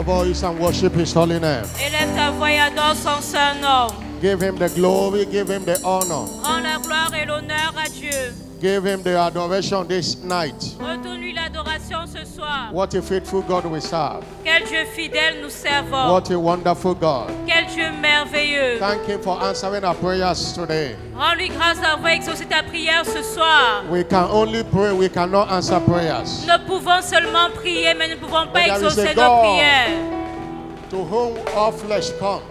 your voice and worship His holy name. Élève ta voix et adore son saint nom. Give Him the glory, give Him the honor. Rends la gloire et l'honneur à Dieu. Give Him the adoration this night. Retourne-lui l'adoration ce soir. What a faithful God we serve. Quel Dieu fidèle nous servons. What a wonderful God. Quel Dieu merveilleux. Thank Him for answering our prayers today. Rends-lui grâce d'avoir exaucé ta prière ce soir. We can only pray, we cannot answer prayers. Nous pouvons seulement prier, mais nous ne pouvons pas But there is exaucer a nos God prières. To whom all flesh comes,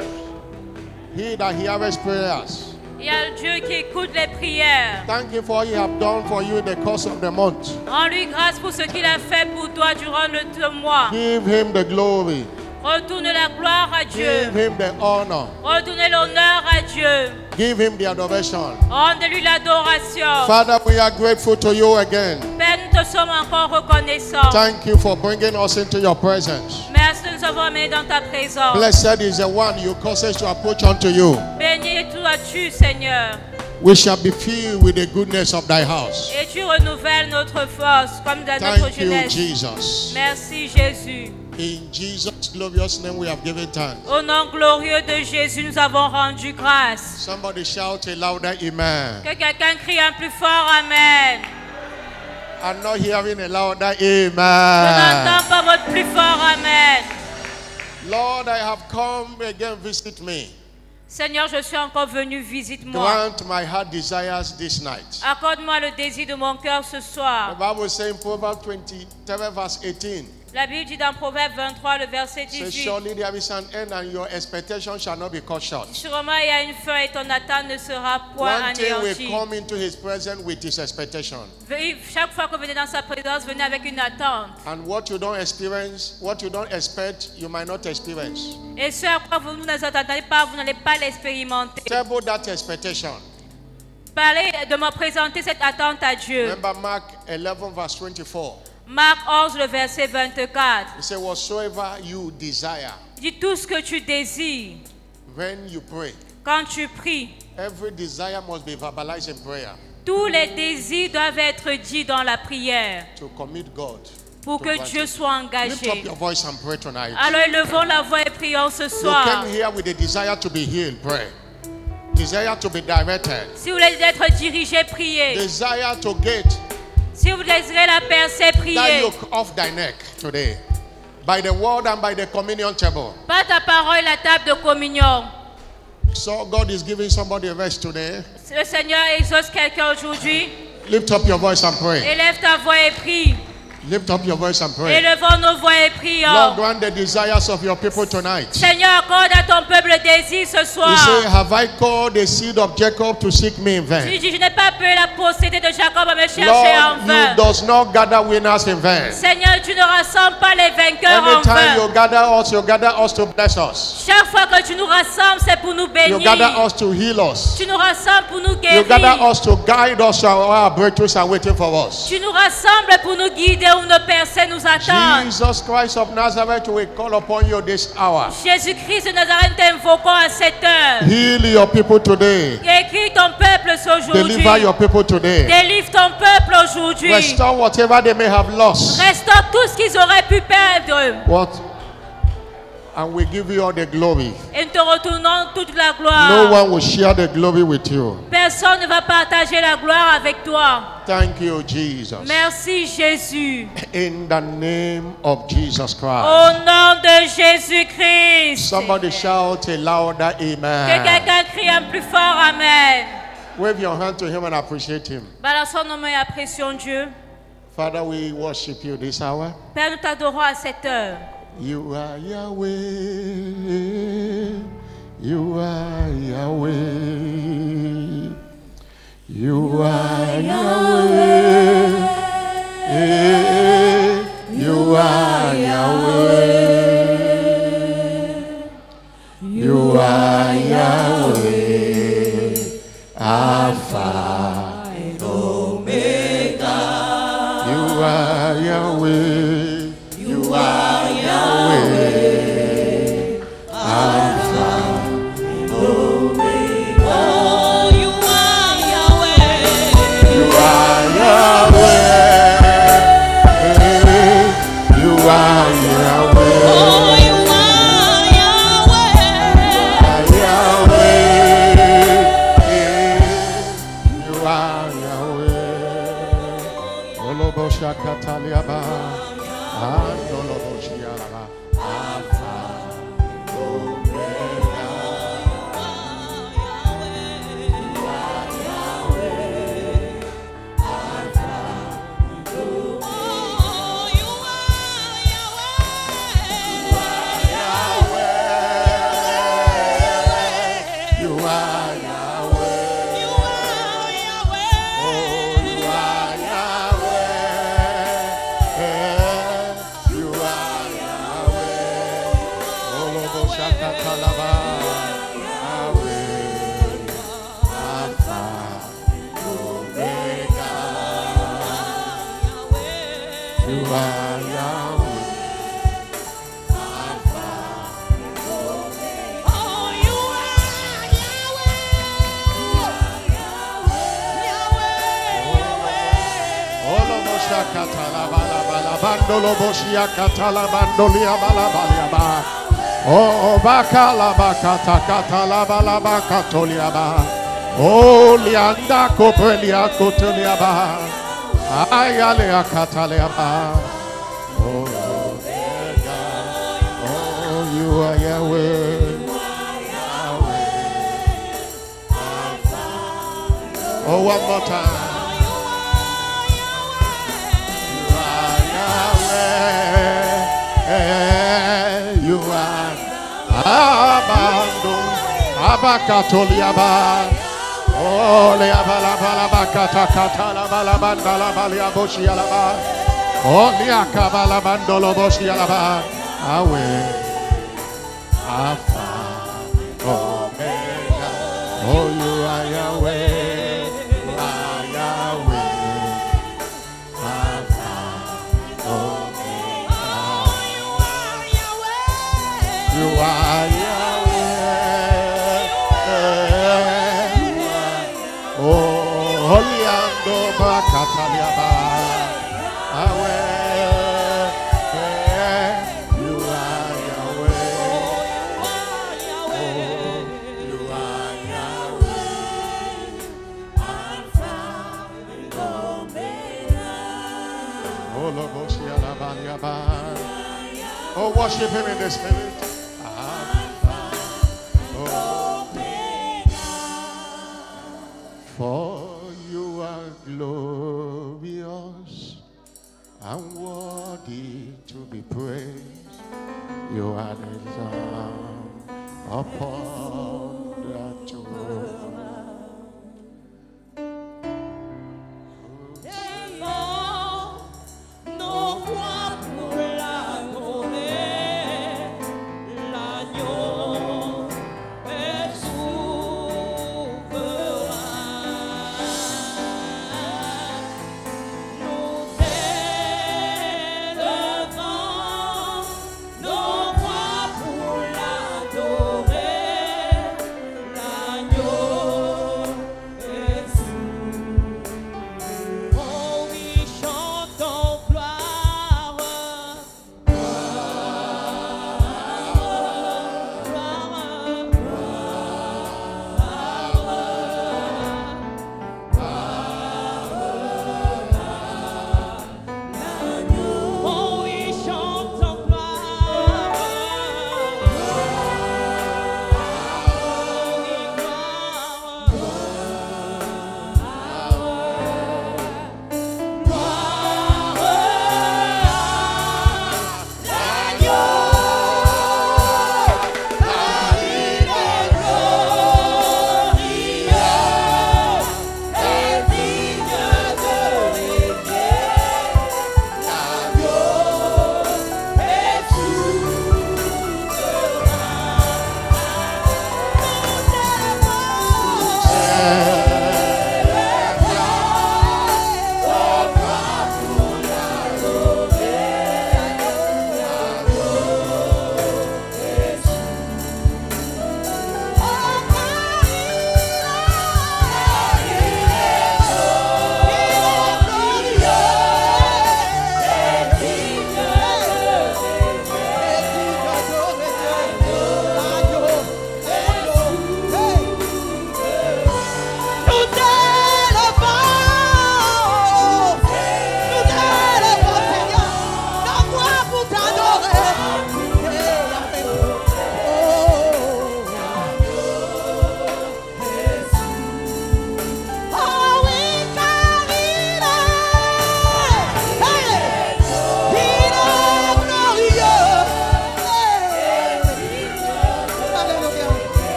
He that heareth prayers. Il y a le Dieu qui écoute les prières. Thank Him for what He have done for you in the course of the month. Rends-lui grâce pour ce qu'il a fait pour toi durant le mois. Give Him the glory. Retourne la gloire à Dieu. Give Him the honor. Retournez l'honneur à Dieu. Give Him the adoration. Rendez-lui l'adoration. Father, we are grateful to you again. Père, nous te sommes encore reconnaissants. Thank you for bringing us into your presence. Merci de nous avoir amenés dans ta présence. Blessed is the one you cause us to approach unto you. Béni sois-tu, Seigneur. We shall be filled with the goodness of thy house. Et tu renouvelles notre force comme dans notre Thank you, jeunesse. Jesus. Merci, Jésus. In Jesus' glorious name we have given thanks. Au nom glorieux de Jésus, nous avons rendu grâce. Somebody shout a louder amen. Que quelqu'un crie un plus fort Amen. I'm not hearing a louder Je amen. n'entends pas votre plus fort Amen. Lord, I have come again, visit me. Seigneur, je suis encore venu, visite-moi. Grant my heart desires this night. Accorde-moi le désir de mon cœur ce The soir. Bible says in Proverbs 23 verse 18. La Bible dit dans Proverbe 23, le verset Says, 18. surely there is an end and your expectation shall not be cut short. Sûrement, il y a une fin et ton attente ne sera point One thing will anéantie. come into his presence with his expectation. Chaque fois que vous venez dans sa présence, venez avec une attente. And what you don't experience, what you don't expect, you might not experience. Et ce à quoi vous ne vous attendez pas, vous n'allez pas l'expérimenter. Table that expectation. Parlez de me présenter cette attente à Dieu. Remember Mark 11 verse 24. Marc 11, le verset 24. He said, whatsoever you desire, Dis tout ce que tu désires when you pray, quand tu pries. every desire must be verbalized in prayer Tous les désirs doivent être dits dans la prière to commit God. pour to que grant Dieu it. soit Lift up engagé. your voice and pray tonight. Alors élevons la voix et prions ce You soir. came here with a desire to be healed, pray. Desire to be directed. Si vous voulez être dirigé, priez. Desire to get Si vous désirez la percée, that priez. yoke off thy neck today. By the word and by the communion table. Par ta parole, la table de communion. So God is giving somebody a rest today. Le Seigneur exauce quelqu'un aujourd'hui. Lift up your voice and pray. Élève ta voix et prie. Lift up your voice and pray. Élevons nos voix et Lord, prions. grant the desires of your people tonight. Seigneur, accorde à ton peuple le désir ce You soir. say, have I called the seed of Jacob to seek me in Tu vain? dis, je n'ai pas appelé la possédée de Jacob à me chercher en Lord, vain. you does not gather winners in vain. Seigneur, tu ne rassembles pas les vainqueurs en Anytime you vain. gather us to bless us. Chaque fois que tu nous rassembles, c'est pour nous You bénir. gather us to heal us. Tu nous rassembles pour nous You gather guérir. us to guide us. Our breakthroughs are waiting for us. Tu nous rassembles pour nous guider où nos percées nous attendent. Jesus Christ of Nazareth, we call upon you this hour. Jésus-Christ de Nazareth, t'invoquons à cette heure. Heal your people today. Guéris ton peuple aujourd'hui. Deliver your people today. Délivre ton peuple aujourd'hui. Restore whatever they may have lost. Restaure tout ce qu'ils auraient pu perdre. What? And we give you all the glory. Et nous te retournons toute la No gloire. one will share the glory with you. Personne ne va partager la gloire avec toi. Thank you, Jesus. Merci Jésus. In the name of Jesus Christ. Au nom de Jésus-Christ. Somebody shout a louder Que amen. quelqu'un crie un plus fort Amen. Wave your hand to him and appreciate him. Balançons nos mains et apprécions Dieu. Father, we worship you this hour. Père, nous t'adorons à cette heure. You are Yahweh. You are Yahweh. You are Yahweh. You are Yahweh. You are Yahweh. Alpha and Omega. You are Yahweh. You are Yahweh. Alpha and Omega. Oh, you are Yahweh. You are Yahweh. You are Yahweh. Oh, you Oh, bakala bakata katala balaba katoliaba. Oh, lianda kopelia kotoliaba. Ayale akataliaba. Oh, you are Yahweh. Oh, one more time. You are Abando Abakatoliaba. Oh, Leabala Balabakata Katala Balabanda Baliaboshialaba. Oh, Liakabala Bandolo Boshialaba. Awe Alpha Omega. Oh, you are Yahweh. You are Yahweh. Alpha Omega. You are Yahweh. Oh, Holiando Bakataliaba. Awe. You are Yahweh. Oh, you are Yahweh. Alpha and Omega. Oh, Loboshialabaliaba. Oh, worship him in the spirit. For you are glorious and worthy to be praised. You are the Lamb upon the throne.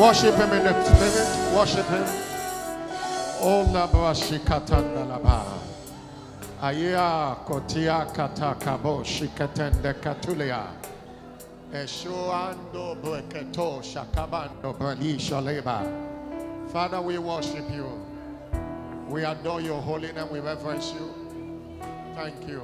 Worship him in the spirit. Worship him. Oh, la brashikatanda la ba. Aya kotia kata kabo shikatende katulia. Eshuando breketo shakabando brali shaleba. Father, we worship you. We adore your holy name. We reverence you. Thank you.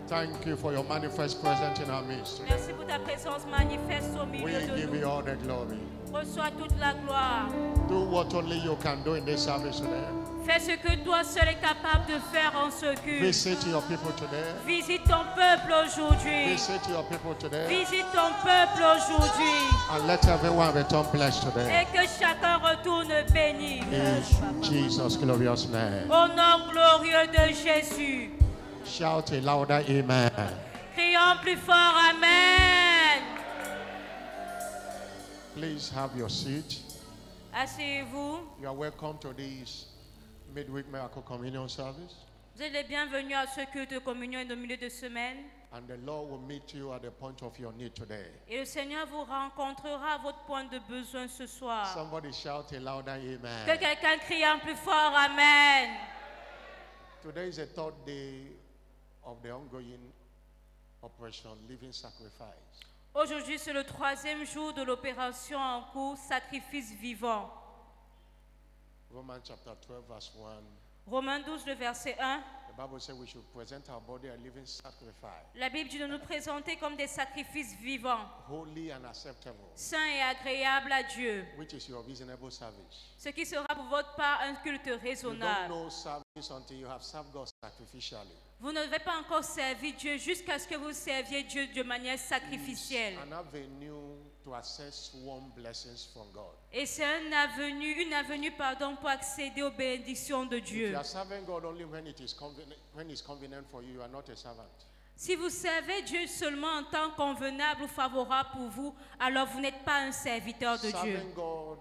Thank you for your manifest presence in our midst. Merci pour ta présence manifeste au We milieu de give nous. you all the glory. Reçois toute la gloire. Do what only you can do in this service today. Fais ce que toi seul es capable de faire en ce culte. Visit your people today. Visite ton peuple aujourd'hui. Visit your people today. Visite ton peuple aujourd'hui. And let everyone return blessed today. Et que chacun retourne béni. In Jesus' glorious name. Au nom glorieux de Jésus. Shout a louder amen. Crions plus fort Amen. Please have your seat. Asseyez-vous. You are welcome to this midweek miracle communion service. Vous êtes les bienvenus à ce culte de communion au milieu de semaine. And the Lord will meet you at the point of your need today. Et le Seigneur vous rencontrera à votre point de besoin ce soir. Somebody shout a louder amen. Que quelqu'un crie un plus fort Amen. Today is the third day of the ongoing operation Living Sacrifice. Aujourd'hui, c'est le 3e jour de l'opération en cours Sacrifice vivant. Romans chapter 12 verse 1. Romains 12, le verset 1. The Bible says we should present our body a living sacrifice, La Bible dit de nous présenter comme des sacrifices vivants, holy and acceptable, saints et agréables à Dieu, which is your reasonable service. ce qui sera pour votre part un culte You don't raisonnable. know service until you have served God sacrificially. Vous ne devez pas encore servir Dieu jusqu'à ce que vous serviez Dieu de manière sacrificielle. An avenue to access warm blessings from God. Et c'est une avenue pour accéder aux bénédictions de If Dieu. you are serving God only when it's convenient for you, you are not a servant. Si vous servez Dieu seulement en temps convenable ou favorable pour vous, alors vous n'êtes pas un serviteur de Dieu. Serving God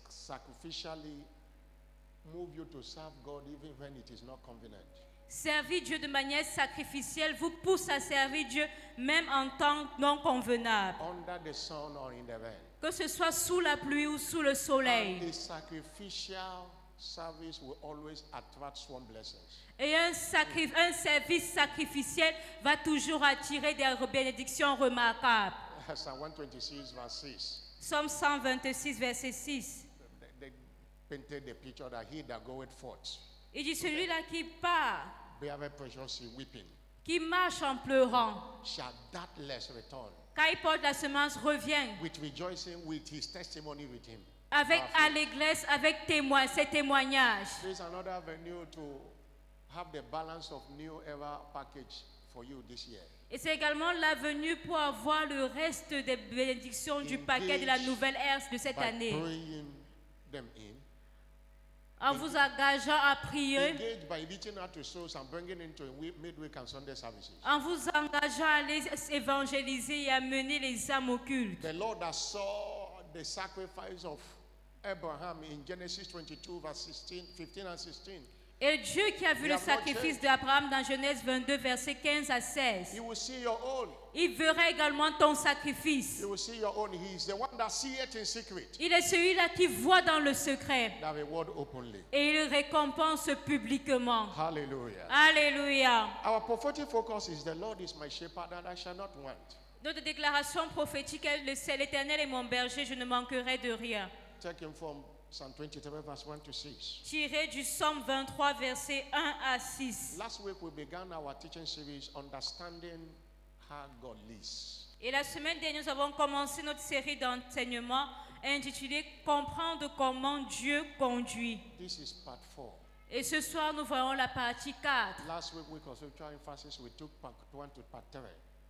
sacrificially move you to serve God even when it is not convenient. Servir Dieu de manière sacrificielle vous pousse à servir Dieu même en temps non convenable. Under the sun or in the rain. Que ce soit sous la pluie ou sous le soleil. And the sacrificial service will always attract swarm blessings. Et un service sacrificiel va toujours attirer des bénédictions remarquables. Psalm 126 verse 6. Psaume 126, verset 6. They painted the picture that he that goeth forth, Il dit celui-là qui part, beareth precious weeping, qui marche en pleurant, shall doubtless return quand il porte la semence, revient with rejoicing, with his testimony with him. avec allégresse, avec ses témoignages. There is another avenue to have the balance of new era package for you this year. Et c'est également l'avenue pour avoir le reste des bénédictions du paquet de la nouvelle ère de cette By année. praying them in. En vous engageant à prier, Engage by reaching out to souls and bringing into midweek and Sunday services. en vous engageant à les évangéliser et à mener les âmes au culte. The Lord that saw the sacrifice of Abraham in Genesis 22 verse 15 and 16. Et Dieu qui a vu le sacrifice d'Abraham dans Genèse 22, versets 15 à 16, He will see your own. il verra également ton sacrifice. He will see your own. He is the one that seeth in secret, Il est celui-là qui voit dans le secret that reward openly. et il récompense publiquement. Hallelujah. Alléluia. Our prophetic focus is the Lord is my shepherd and I shall not want. Notre déclaration prophétique est c'est l'Éternel est mon berger, je ne manquerai de rien. Taken from Psalm 23 verse 1 to 6. Tiré du Psaume 23, versets 1 à 6. Last week we began our teaching series, Understanding How God Leads. Et la semaine dernière, nous avons commencé notre série d'enseignements intitulée Comprendre comment Dieu conduit. This is part 4. Et ce soir, nous voyons la partie 4. Last week we conceptual emphasis, we took part 1 to part 3.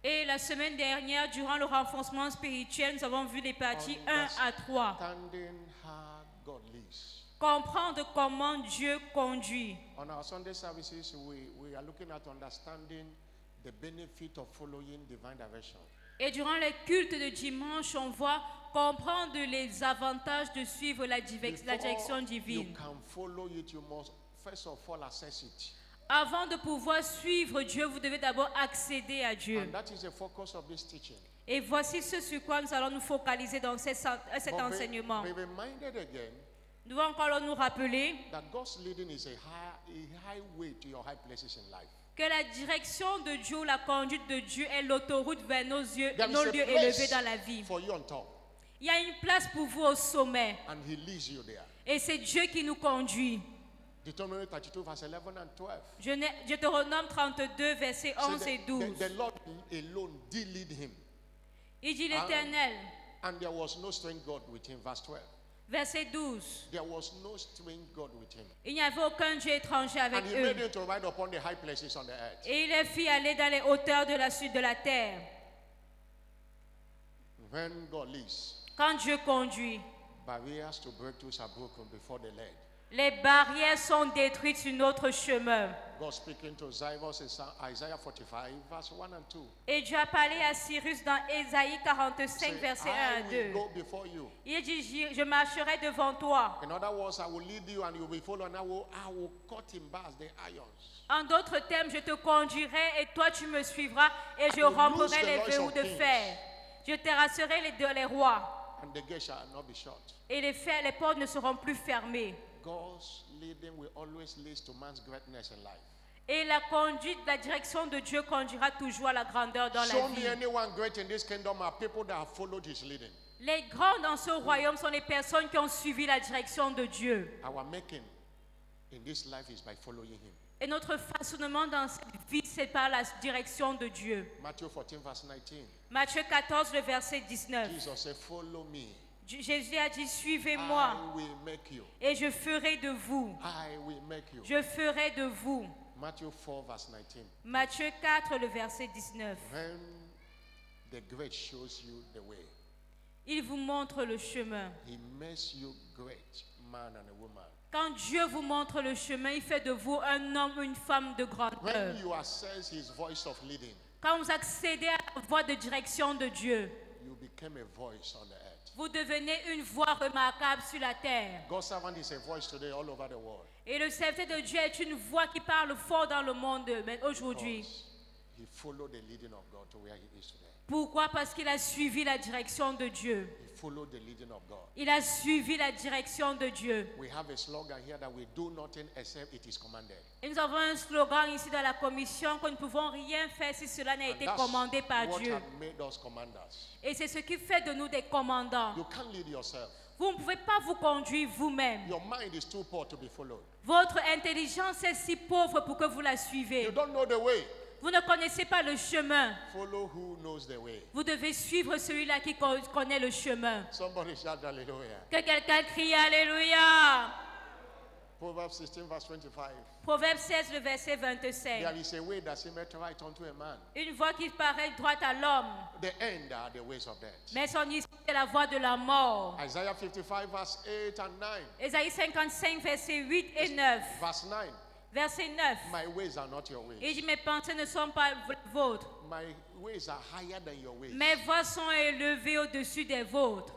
Et la semaine dernière, durant le renforcement spirituel, nous avons vu les parties 1 à 3. Understanding how God leads. Comprendre comment Dieu conduit. On our Sunday services, we are looking at understanding the benefit of following divine direction. Et durant les cultes de dimanche, on voit comprendre les avantages de suivre la direction You divine. can follow it, you must first of all access it. Avant de pouvoir suivre Dieu, vous devez d'abord accéder à Dieu. And that is the focus of this teaching. Et voici ce sur quoi nous allons nous focaliser dans cet But enseignement. be reminded again Nous devons encore nous rappeler that God's leading is a highway to your high places in life. que la direction de Dieu, la conduite de Dieu est l'autoroute vers nos There is lieux a élevés place dans la vie. for you on top, Il y a une place pour vous au sommet. and He leads you there. Et c'est Dieu qui nous conduit. Deuteronomy 32, verse 11 and 12. Deutéronome 32, versets 11 et 12. The Lord alone did lead him, Il dit l'Éternel, and there was no strange God with him. Verse 12. verset 12. There was no strange God with him. Il n'y avait aucun Dieu étranger avec And He made eux. him to ride upon the high places on the earth. Et il les fit aller dans les hauteurs de la suite de la terre. When God leads, Quand Dieu conduit, barriers to breakthroughs are broken before the led. les barrières sont détruites sur notre chemin. God speaking to Cyrus in Isaiah 45, verse 1 and 2. Et Dieu a parlé à Cyrus dans Ésaïe 45, Say, verset 1 I à will 2. go before you. Il dit, je marcherai devant toi. In other words, I will lead you and you will follow, and I will cut in bars the irons. En d'autres termes, je te conduirai et toi tu me suivras et je romperai les verrous de fer. Je terrasserai les rois And the gate shall not be shut. et les portes ne seront plus fermées. God's leading will always lead to man's greatness in life. Et la conduite, la direction de Dieu conduira toujours à la grandeur dans Show la me vie. anyone great in this kingdom are people that have followed his leading. Les grands dans ce royaume sont les personnes qui ont suivi la direction de Dieu. Our making in this life is by following him. Et notre façonnement dans cette vie, c'est par la direction de Dieu. Matthew 14, verse 19. Matthieu 14, le verset 19. Jesus said, follow me. Jésus a dit, suivez-moi I will make you. et je ferai de vous. I will make you. Je ferai de vous. Matthew 4, verse 19. Matthieu 4, le verset 19. When the great shows you the way, Il vous montre le chemin. he makes you great man and a woman. Quand Dieu vous montre le chemin, il fait de vous un homme ou une femme de grandeur. When you access his voice of leading, Quand vous accédez à la voie de direction de Dieu, you become a voice on the earth. vous devenez une voix remarquable sur la terre. God's servant is a voice today all over the world. Et le serviteur de Dieu est une voix qui parle fort dans le monde mais aujourd'hui. Because he followed the leading of God to where he is today. Pourquoi? Parce qu'il a suivi la direction de Dieu. He followed the leading of God. Il a suivi la direction de Dieu. We have a slogan here that we do nothing except it is commanded. Et nous avons un slogan ici dans la commission que nous ne pouvons rien faire si cela n'a And été that's commandé par what Dieu. have made us commanders. Et c'est ce qui fait de nous des commandants. You can't lead yourself. Vous ne pouvez pas vous conduire vous-même. Your mind is too poor to be followed. Votre intelligence est si pauvre pour que vous la suivez. You don't know the way. Vous ne connaissez pas le chemin. Follow who knows the way. Vous devez suivre celui-là qui connaît le chemin. Somebody shout hallelujah. Que quelqu'un crie Alléluia. Proverbs 16, verse 25. Proverbe 16, le verset 25. There is a way that seemeth right unto a man. Une voie qui paraît droite à l'homme, The end are the ways of death. mais son issue est la voie de la mort. Isaiah 55, verse 8 and 9. Ésaïe 55, verset 8 et 9. Verse 9. Verset 9. My ways are not your Il ways. dit, mes pensées ne sont pas les vôtres. My ways are higher than your ways. Mes voies sont élevées au-dessus des vôtres.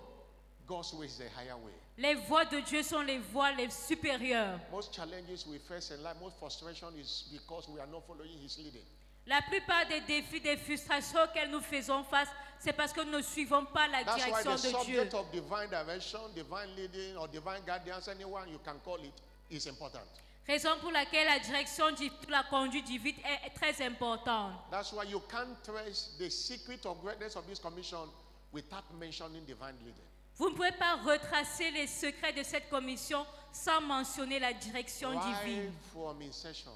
God's way is the higher way. Les voies de Dieu sont les voies les supérieures. Most challenges we face in life, most frustration is because we are not following his leading. La plupart des défis, des frustrations auxquelles nous faisons face, c'est parce que nous ne suivons pas la That's why direction the de Dieu. subject of divine direction, divine leading, or divine guidance, anyone you can call it, is important. Raison pour laquelle la direction, la conduite divine est très importante. That's why you can't trace the secret of greatness of this commission without mentioning divine leading. Vous ne pouvez pas retracer les secrets de cette commission sans mentionner la direction divine. Right from inception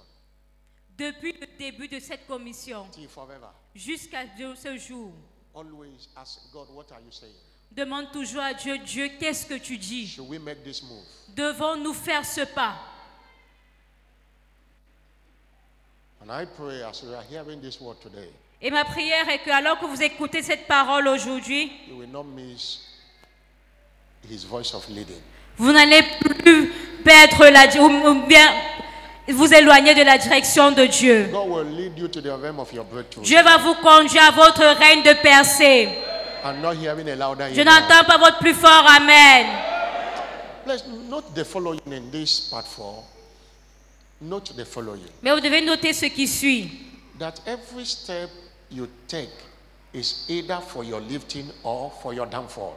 Depuis le début de cette commission till forever, jusqu'à ce jour, always ask God, what are you saying? demande toujours à Dieu, Dieu, qu'est-ce que tu dis? Should we make this move? Devons-nous faire ce pas? And I pray as we are hearing this word today, Et ma prière est que alors que vous écoutez cette parole aujourd'hui, you will not miss his voice of leading. vous n'allez plus perdre ou bien vous éloigner de la direction de Dieu. God will lead you to the realm of your breakthrough. Dieu va vous conduire à votre règne de percée. I'm not hearing a louder Je amen. n'entends pas votre plus fort Amen. Let's note the following in this part 4. Note the following. Mais vous devez noter ce qui suit. That every step you take is either for your lifting or for your downfall.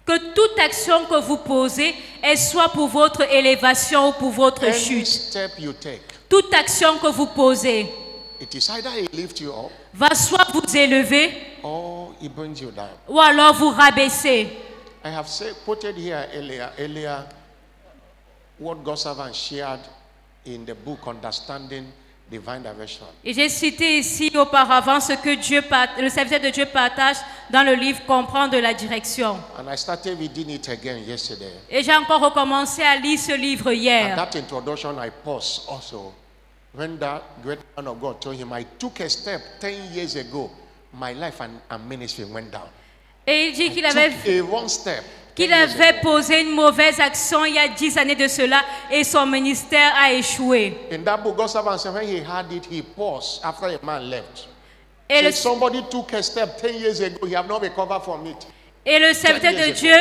Que toute action que vous posez est soit pour votre élévation ou pour votre Any chute. step you take, Toute action que vous posez it is either it lifts you up va soit vous élever or it brings you down. ou alors vous rabaisser. I have quoted here earlier what God's servant shared in the book Understanding Divine Direction. Et j'ai cité ici auparavant ce que le serviteur de Dieu partage dans le livre Comprendre la direction. And I started reading it again yesterday. Et j'ai encore recommencé à lire ce livre And hier. that introduction I paused also when that great man of God told him, I took a step 10 years ago, my life and ministry went down. Et il dit qu'il Took avait, a one step. 10 qu'il years avait ago. posé une mauvaise action il y a 10 années de cela et son ministère a échoué. In that book, God's servant said when he had it, he paused after a man left. Et le, Somebody took a step 10 years ago, he have not recovered from it. et le serviteur de Dieu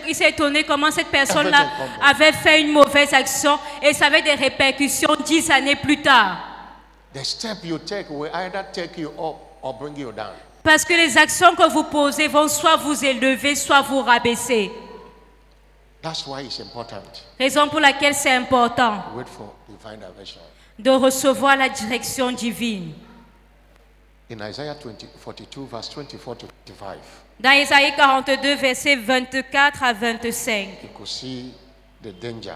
il s'est étonné comment cette personne-là avait fait une mauvaise action et ça avait des répercussions 10 années plus tard. The step you take will either take you up or bring you down. Parce que les actions que vous posez vont soit vous élever, soit vous rabaisser. That's why it's important. Raison pour laquelle c'est important Wait for divine direction. de recevoir la direction divine. In Isaiah 42, verse 24 to 25, Dans Isaïe 42, versets 24 à 25, you could see the danger.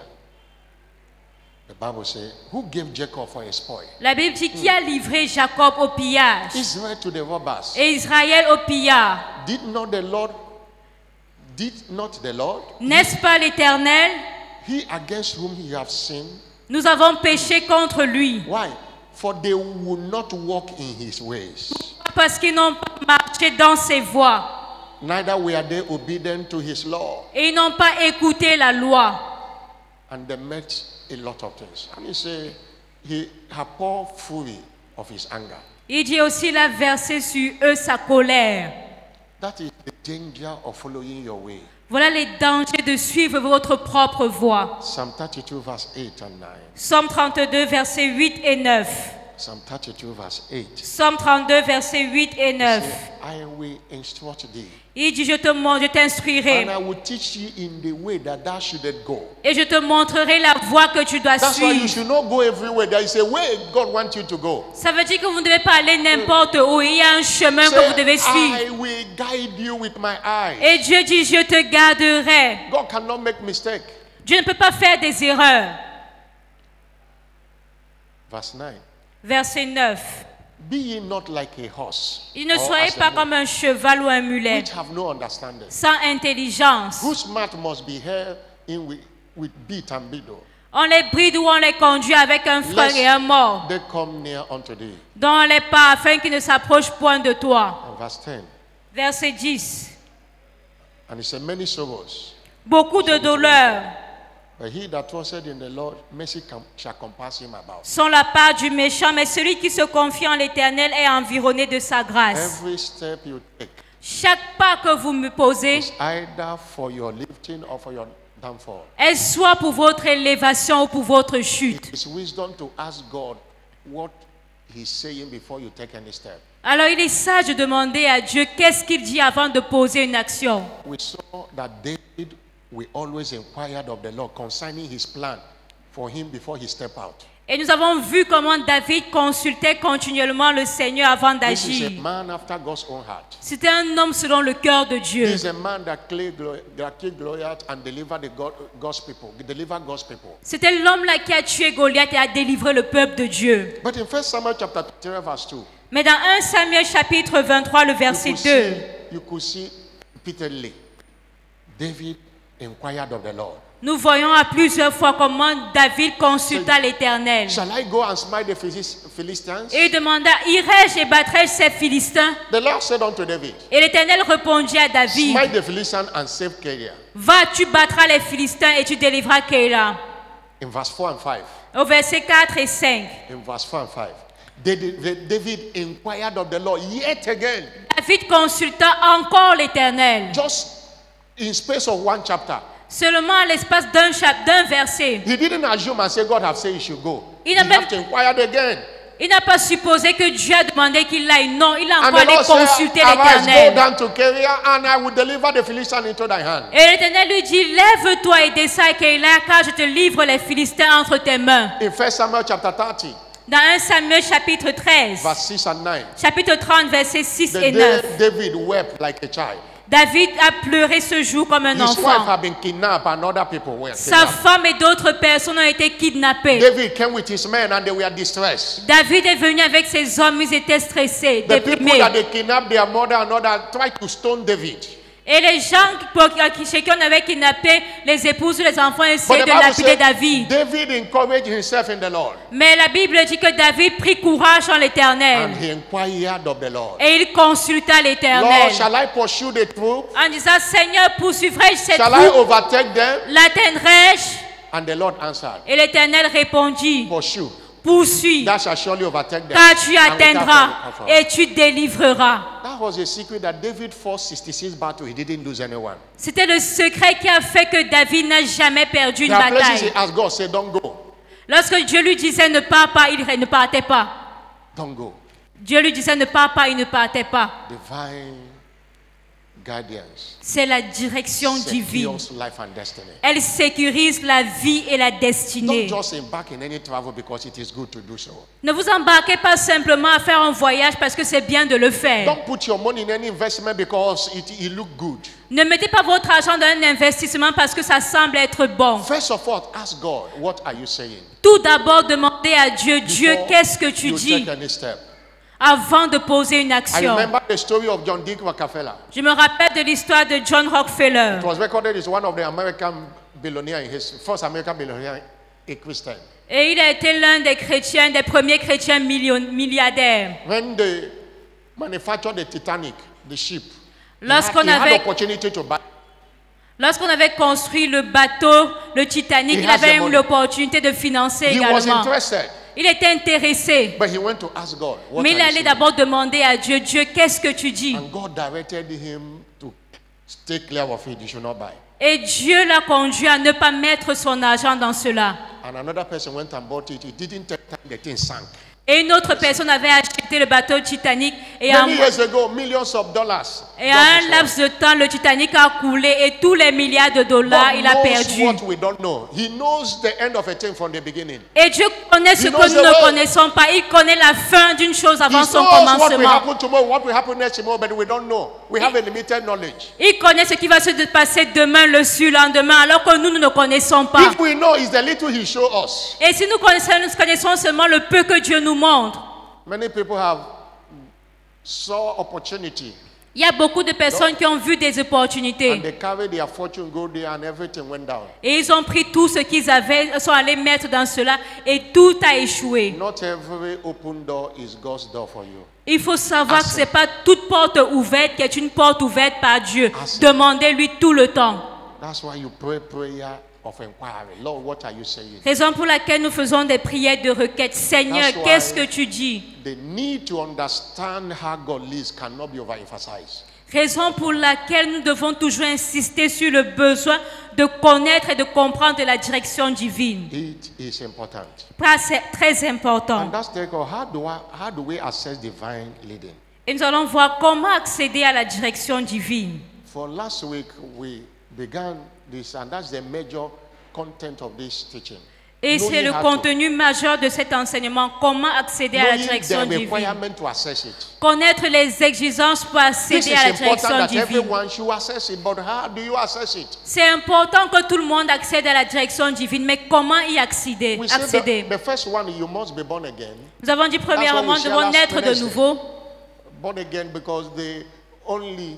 The Bible says, who gave Jacob for a spoil? la Bible dit qui a livré Jacob au pillage Israel to the robbers. et Israël au pillard. Did not the Lord, N'est-ce pas l'Éternel? he against whom he have sinned? Nous avons péché contre lui Why? For they would not walk in his ways. parce qu'ils n'ont pas marché dans ses voies Neither were they obedient to his law. et ils n'ont pas écouté la loi. And they met a lot of things. And he said, he had poured fury of his anger. Il dit aussi il a versé sur eux sa colère. That is the danger of following your way. Voilà les dangers de suivre votre propre voie. Psalm 32, verse 8 and 9. Psaume 32, versets 8 et 9. Psalm 32, verse 8. Psaume 32, versets 8 et 9. Say, I will instruct thee. Il dit, je t'instruirai And I will teach you in the way that thou shouldest go. et je te montrerai la voie que tu dois That's why you suivre. should not go everywhere. There is a way God wants you to go. Ça veut dire que vous ne devez pas aller n'importe où. Il y a un chemin que vous devez Say, suivre. I will guide you with my eyes. Et Dieu dit, je te garderai. God cannot make mistake. Dieu ne peut pas faire des erreurs. Verse 9. Verset 9. Be ye not like a horse, Il ne or soyez as a pas mule, comme un cheval ou un mulet, which have no understanding, sans intelligence. whose mouth must be held in with bit and bridle. On les bride ou on les conduit avec un frein Lest et un mort, they come near unto thee. dans les pas afin qu'ils ne s'approchent point de toi. And verse 10. Verset 10. And he said, many sorrows. Beaucoup de douleurs But he that trusted in the Lord, mercy shall compass him about. sont la part du méchant, mais celui qui se confie en l'Éternel est environné de sa grâce. Every step you take Chaque pas que vous me posez is either for your lifting or for your downfall. est soit pour votre élévation ou pour votre chute. It's wisdom to ask God what he's saying before you take any step. Alors il est sage de demander à Dieu qu'est-ce qu'il dit avant de poser une action. We saw that David will always inquire of the Lord concerning his plan for him before he step out. Et nous avons vu comment David consultait continuellement le Seigneur avant This is a d'agir. man after God's own heart. C'était un homme selon le cœur de Dieu. He is a man that killed Goliath and delivered God's people. Delivered God's people. C'était l'homme-là qui a tué Goliath et a délivré le peuple de Dieu. But in 1 Samuel chapter 3 verse 2, Mais dans 1 Samuel chapitre 23, le verset 2, you could see repeatedly David inquired of the Lord. nous voyons à plusieurs fois comment David consulta l'Éternel. Shall I go and smite the Philistines? Et il demanda, irai-je et battrai-je ces Philistins? The Lord said unto David, Et l'Éternel répondit à David, smite the Philistines and save Keilah. va, tu battras les Philistins et tu délivreras Keilah. In verse 4 and 5. Au verset 4 et 5. In verse 4 and 5. David inquired of the Lord yet again. David consulta encore l'Éternel. Just in space of one chapter. Seulement à l'espace d'un verset. He didn't assume and say God have said he should go. Il He n'a même- have to inquire again. Il n'a pas supposé que Dieu a demandé qu'il aille. Non, il a And encore the allé Lord said, consulter arise, go l'Éternel. down to Keria, and I will deliver the Philistines into thy hand. Et l'Éternel lui dit, lève-toi et descends à Keïla, car je te livre les Philistins entre tes mains. In 1 Samuel chapter 30, Dans 1 Samuel chapitre 13, verse 6 and 9. chapitre 30, versets 6 The et day 9. David wept like a child. David a pleuré ce jour comme un His wife enfant. had been kidnapped and other people were Sa kidnapped. femme et d'autres personnes ont été kidnappées. David came with his men and they were distressed. David est venu avec ses hommes, ils étaient stressés, The people déprimés. that they kidnapped their mother and other tried to stone David. Et les gens chez qui on avait kidnappé les épouses ou les enfants But essayaient the de Bible lapider said David. David encouraged himself in the Lord. Mais la Bible dit que David prit courage en And l'Éternel. he inquired of the Lord. Et il consulta l'Éternel. Lord, shall I pursue the troop? En disant, Seigneur, poursuivrai-je cette Shall I troupe? overtake them? L'atteindrai-je? And the Lord answered, Et l'Éternel répondit, pursue. poursuis, Thou shalt surely overtake them. car tu and without atteindras any effort. et tu délivreras. That was a secret that David fought 66 battles. He didn't lose anyone. C'était le secret qui a fait que David n'a jamais perdu une There are places he bataille. asked God, say, don't go. Lorsque Dieu lui disait ne pars pas, il ne partait pas. Don't go. Dieu lui disait ne pars pas, il ne partait pas. Divine guidance C'est la direction divine. secures life and destiny. Elle sécurise la vie et la destinée. Don't just embark in any travel because it is good to do so. Ne vous embarquez pas simplement à faire un voyage parce que c'est bien de le faire. Don't put your money in any investment because it look good. Ne mettez pas votre argent dans un investissement parce que ça semble être bon. First of all, ask God, what are you saying? Tout d'abord, demandez à Dieu, Dieu, Before qu'est-ce que tu you dis take any step. avant de poser une I action. remember the story of John D. Rockefeller. Je me rappelle de l'histoire de John Rockefeller. It was recorded as one of the American billionaires in history, first American billionaire, a Christian. Et il a été l'un des chrétiens, des premiers chrétiens milliardaires. When they manufactured the Titanic, the ship, Lorsqu'on he had avait, opportunity to buy. lorsqu'on avait construit le bateau, le Titanic, He il has avait the eu money. l'opportunité de financer He was également. interested, Il était intéressé. but he went to ask God, what Mais il are you allait saying? d'abord demander à Dieu, Dieu, qu'est-ce que tu dis? And God directed him to take care of it. You should not buy. Et Dieu l'a conduit à ne pas mettre son argent dans cela. And another person went and bought it. It didn't take time. The thing sank. Et une autre personne avait acheté le bateau Titanic et Many years ago, millions of dollars. à un laps de temps, le Titanic a coulé et tous les milliards de dollars, God il a knows perdu. what we don't know. He knows the end of a thing from the beginning. Et Dieu connaît ce He que knows nous the ne way. connaissons pas. Il connaît la fin d'une chose He avant knows son what will commencement. happen tomorrow, what will happen next tomorrow, but we don't know. We have a limited knowledge. Il connaît ce qui va se passer demain, le surlendemain, alors que nous ne connaissons pas. If we know, it's the little He show us. Et si nous connaissons seulement le peu que Dieu nous montre, Many people have saw opportunity il y a beaucoup de personnes qui ont vu des opportunités. and they carry their fortune, go there, and everything went down. Et ils ont pris tout ce qu'ils avaient, sont allés mettre dans cela et tout a échoué. Not every open door is God's door for you. Il faut savoir que Assez. ce n'est pas toute porte ouverte qui est une porte ouverte par Dieu. Assez. Demandez-lui tout le temps. That's why you pray prayer of inquiry. Lord, what are you saying? Raison pour laquelle nous faisons des prières de requête. Seigneur, That's why- qu'est-ce que tu dis? The need to understand how God lives cannot be overemphasized. Raison pour laquelle nous devons toujours insister sur le besoin de connaître et de comprendre la direction divine. It is important. Ça, c'est très important. And that's the how do we access divine leading? Et nous allons voir comment accéder à la direction divine. For last week we began this, and that's the major content of this teaching. Et c'est Knowing le how to- contenu majeur de cet enseignement, comment accéder à la knowing direction the divine. requirement to access it. Connaître les exigences pour This accéder is à la important direction that divine. everyone should access it, but how do you access it? C'est important que tout le monde accède à la direction divine, mais comment y accéder? We said accéder? the first one, you must be born again. Nous avons dit premièrement, we nous share devons last naître de Wednesday. nouveau. Born again because only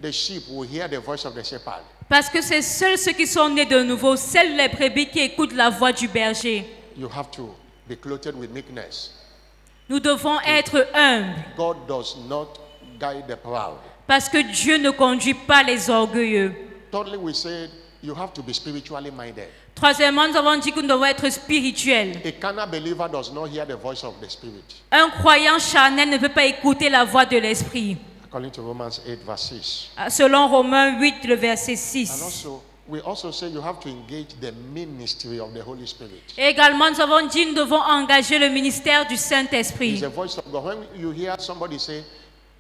the sheep will hear the voice of the shepherd. Parce que c'est seuls ceux qui sont nés de nouveau, seuls les brebis qui écoutent la voix du berger. You have to be clothed with meekness. Nous devons être humbles, God does not guide the proud. parce que Dieu ne conduit pas les orgueilleux. Thirdly, we said you have to be spiritually minded. Troisièmement, nous avons dit que nous devons être spirituels. A carnal believer does not hear the voice of the Spirit. Un croyant charnel ne peut pas écouter la voix de l'esprit. According to Romans 8, verse 6. Selon Romains 8, le verset And 6. also, We also say you have to engage the ministry of the Holy Spirit. Et également, nous avons dit nous devons engager le ministère du It's Saint-Esprit. the voice of God. When you hear somebody say,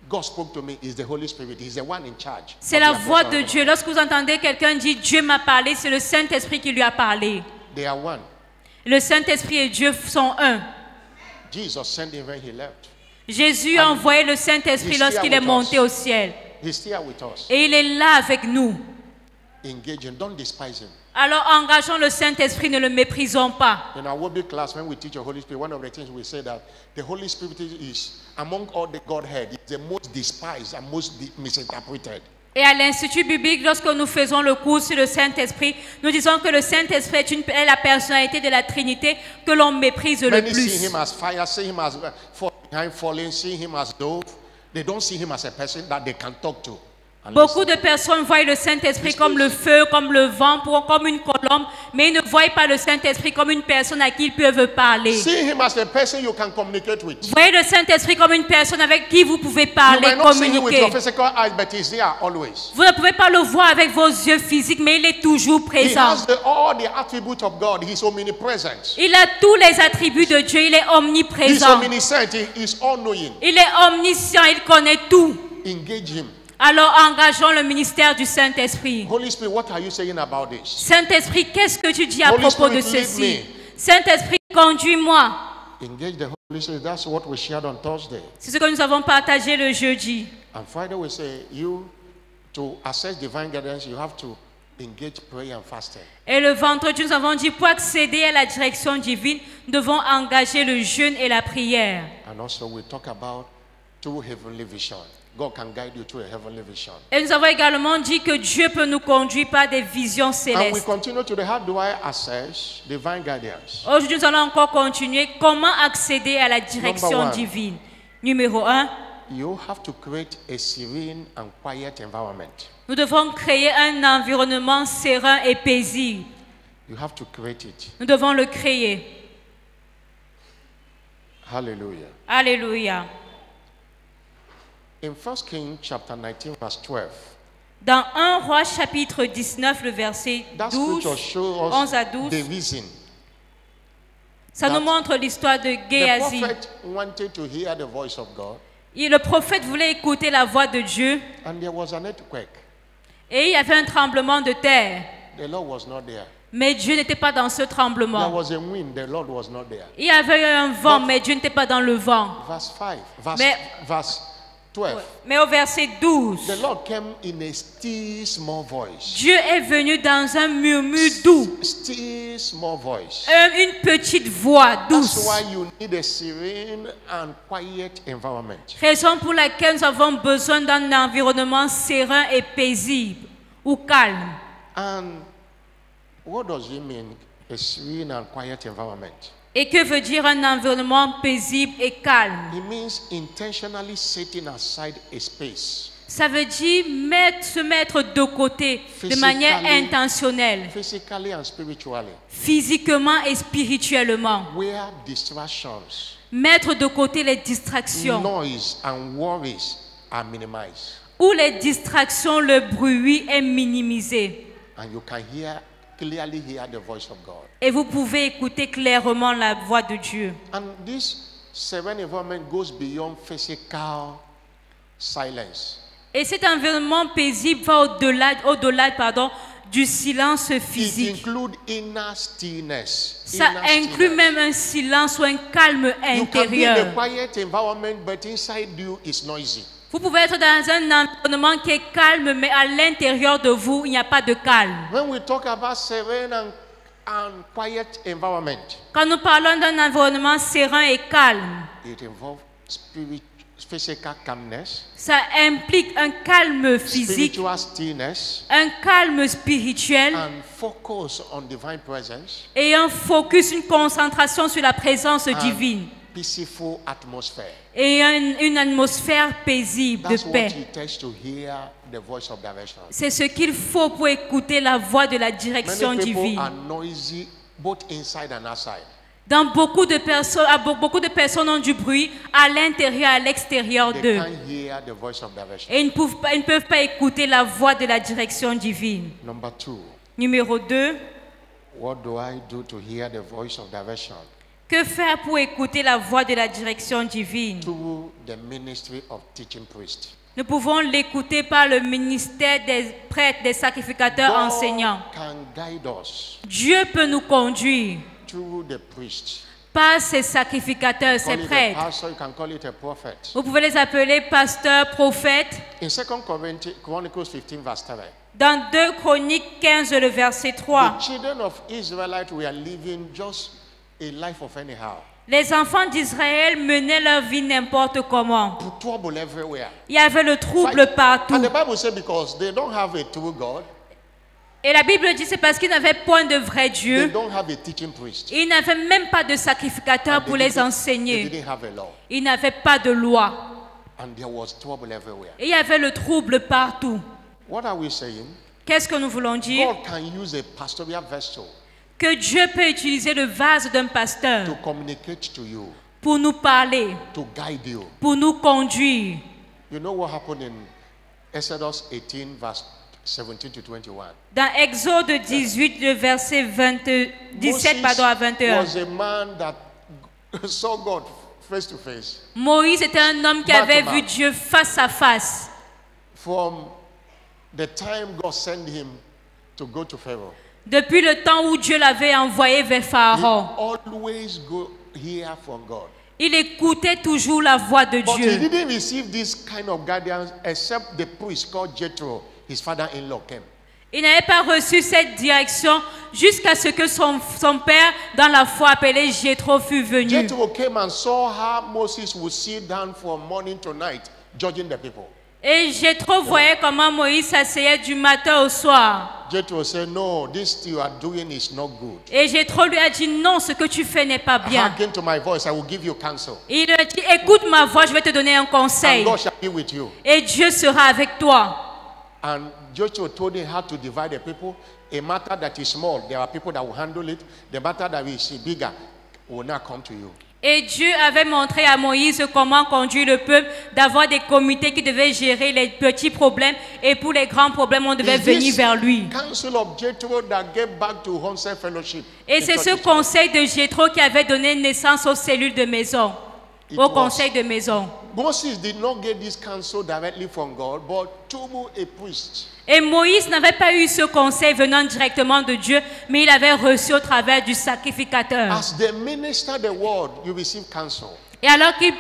God spoke to me, it's the Holy Spirit. He's the one in charge. C'est la voix de Dieu. Lorsque vous entendez quelqu'un dire Dieu m'a parlé, c'est le Saint-Esprit qui lui a parlé. They are one. Le Saint-Esprit et Dieu sont un. Jesus sent him when he left. Jésus a envoyé le Saint-Esprit lorsqu'il est monté au ciel. He's here with us. Et il est là avec nous. Engage him. Don't despise him. Alors engageons le Saint-Esprit, ne le méprisons pas. In our Wobby class, when we teach the Holy Spirit, one of the things we say that the Holy Spirit is, among all the Godhead, is the most despised and most misinterpreted. Et à l'Institut biblique, lorsque nous faisons le cours sur le Saint-Esprit, nous disons que le Saint-Esprit est la personnalité de la Trinité que l'on méprise le Many plus. see him as fire, see him as behind falling, see him as dove. They don't see him as a person that they can talk to. Beaucoup de personnes voient le Saint-Esprit comme le feu, comme le vent, comme une colombe, mais ils ne voient pas le Saint-Esprit comme une personne à qui ils peuvent parler. See him as a person you can communicate with. Voyez le Saint-Esprit comme une personne avec qui vous pouvez You parler, might not see him with communiquer. your physical eyes, but he's there always. Vous ne pouvez pas le voir avec vos yeux physiques, mais il est toujours He présent. has all the attributes of God. He's omnipresent. Il a tous les attributs de Dieu, il est He's omniprésent. omniscient. He is all-knowing. Il est omniscient, il connaît tout. Engage him. Alors engageons le ministère du Saint-Esprit. Holy Spirit, what are you saying about this? Saint-Esprit, qu'est-ce que tu dis à Holy propos de Spirit, lead ceci? me. Saint-Esprit, conduis-moi. Engage the Holy Spirit. That's what we shared on Thursday. C'est ce que nous avons partagé le jeudi. And Friday we say to access divine guidance, you have to engage prayer and fasting. Et le vendredi, nous avons dit pour accéder à la direction divine, nous devons engager le jeûne et la prière. And also we talk about two heavenly visions. God can guide you to a heavenly vision. Et nous avons également dit que Dieu peut nous conduire par des visions And we célestes. continue to the how do I access divine guidance? Aujourd'hui, nous allons encore continuer. Comment accéder à la direction Number one. divine? Numéro 1, You have to create a serene and quiet environment. nous devons créer un environnement serein et paisible. You have to create it. Nous devons le créer. Hallelujah. Alléluia. In 1 Kings chapter 19 verse 12, Dans 1 Roi chapitre 19, le verset that 12, scripture shows 11 à us 12, the reason. ça nous that montre l'histoire de The Géasi. prophet wanted to hear the voice of God, Et le prophète voulait écouter la voix de Dieu and there was an earthquake. et il y avait un tremblement de terre. The Lord was not there. Mais Dieu n'était pas dans ce There tremblement. was a wind. The Lord was not there. Il y avait un vent, mais Dieu n'était pas dans le vent. Verse 5, verse 12. Mais au verset 12, The Lord came in a still small voice. Dieu est venu dans un murmure doux, Still small voice. une petite voix That's douce. why you need a serene and quiet environment. Raison pour laquelle nous avons besoin d'un environnement serein et paisible ou calme. And what does it mean, a serene and quiet environment? Et que veut dire un environnement paisible et calme? It means intentionally setting aside a space, Ça veut dire se mettre de côté de manière intentionnelle, physically and spiritually, physiquement et spirituellement. where distractions, Mettre de côté les distractions. noise, and worries are minimized. Où les distractions, le bruit est minimisé. And you can clearly hear the voice of God. Et vous pouvez écouter clairement la voix de Dieu. And this serene environment goes beyond physical silence. Et cet environnement paisible va au-delà du silence It physique. includes inner stillness. Ça Inner inclut stillness. même un silence ou un calme You can be in a intérieur. quiet environment, but inside you is noisy. Vous pouvez être dans un environnement qui est calme, mais à l'intérieur de vous, il n'y a pas de calme. When we talk about serene and quiet environment, Quand nous parlons d'un environnement serein et calme, it involves physical calmness, ça implique un calme physique, spiritual stillness, un calme spirituel and focus on divine presence, et un focus, une concentration sur la présence divine peaceful atmosphere. et une atmosphère paisible de That's what paix. it takes to hear the voice of direction. C'est ce qu'il faut pour écouter la voix de la direction Many people divine. are noisy both inside and outside. Dans beaucoup de personnes ont du bruit à l'intérieur et à l'extérieur They d'eux. can't hear the voice of direction. Et ils ne peuvent pas écouter la voix de la direction divine. Number 2, Numéro 2, what do I do to hear the voice of direction? que faire pour écouter la voix de la direction divine? Through the ministry of teaching priests. Nous pouvons l'écouter par le ministère des prêtres, des sacrificateurs enseignants. God can guide us Dieu peut nous conduire through the priests. par ces sacrificateurs, ces Call it a prêtres. pastor, you can call it a prophet. Vous pouvez les appeler pasteurs, prophètes. In 2 Chronicles 15 verse 3, Dans 2 Chroniques 15, le verset 3, the children of Israelites were living just a life of anyhow. les enfants d'Israël menaient leur vie n'importe comment. Trouble everywhere. Il y avait le trouble partout. And the Bible says because they don't have a true God, Et la Bible dit c'est parce qu'ils n'avaient point de vrai they Dieu. don't have a teaching priest. Ils n'avaient même pas de sacrificateur pour les They enseigner. didn't have a law. Ils n'avaient pas de loi. And there was trouble everywhere. Et il y avait le trouble partout. What are we saying? Qu'est-ce que nous voulons dire? God can use a pastoral vessel Que Dieu peut utiliser le vase d'un pasteur to communicate to you, pour nous parler, to guide you. pour nous conduire. You know what happened in Exodus 18 verse 17 to 21? Dans Exode 18, le verset 17 à 21. was a man that saw God face to face. Moïse était un homme qui Man avait to man. vu Dieu face à face. From the time God sent him to go to Pharaoh, Depuis le temps où Dieu l'avait envoyé vers he Pharaon, always go hear from God. il écoutait toujours la voix de But he Dieu. didn't receive this kind of guidance except the priest called Jethro, his father-in-law, came. Il n'avait pas reçu cette direction jusqu'à ce que son père, dans la foi appelé Jéthro, fût venu. Jethro came and saw how Moses would sit down from morning to night judging the people. Et Jéthro voyait comment Moïse s'asseyait du matin au soir. Jethro said, no, this you are doing is not good. Et Jéthro lui a dit non, ce que tu fais n'est pas bien. Hearken to my voice, I will give you counsel. Et il lui a dit écoute ma voix, je vais te donner un And conseil. God shall be with you. Et Dieu sera avec toi. And Joshua told him how to divide the people. A matter that is small, there are people that will handle it. The matter that is bigger will not come to you. Et Dieu avait montré à Moïse comment conduire le peuple, d'avoir des comités qui devaient gérer les petits problèmes et pour les grands problèmes, on devait Is venir this vers lui. counsel of Jethro that gave back to Homestead Fellowship. Et in c'est ce churches. conseil de Jéthro qui avait donné naissance aux cellules de maison, It au was- conseil de maison. Moses did not get this counsel directly from God, but through a priest. Et Moïse n'avait pas eu ce conseil venant directement de Dieu, mais il avait reçu au travers du sacrificateur. As the minister the word, you receive counsel. Et alors qu'il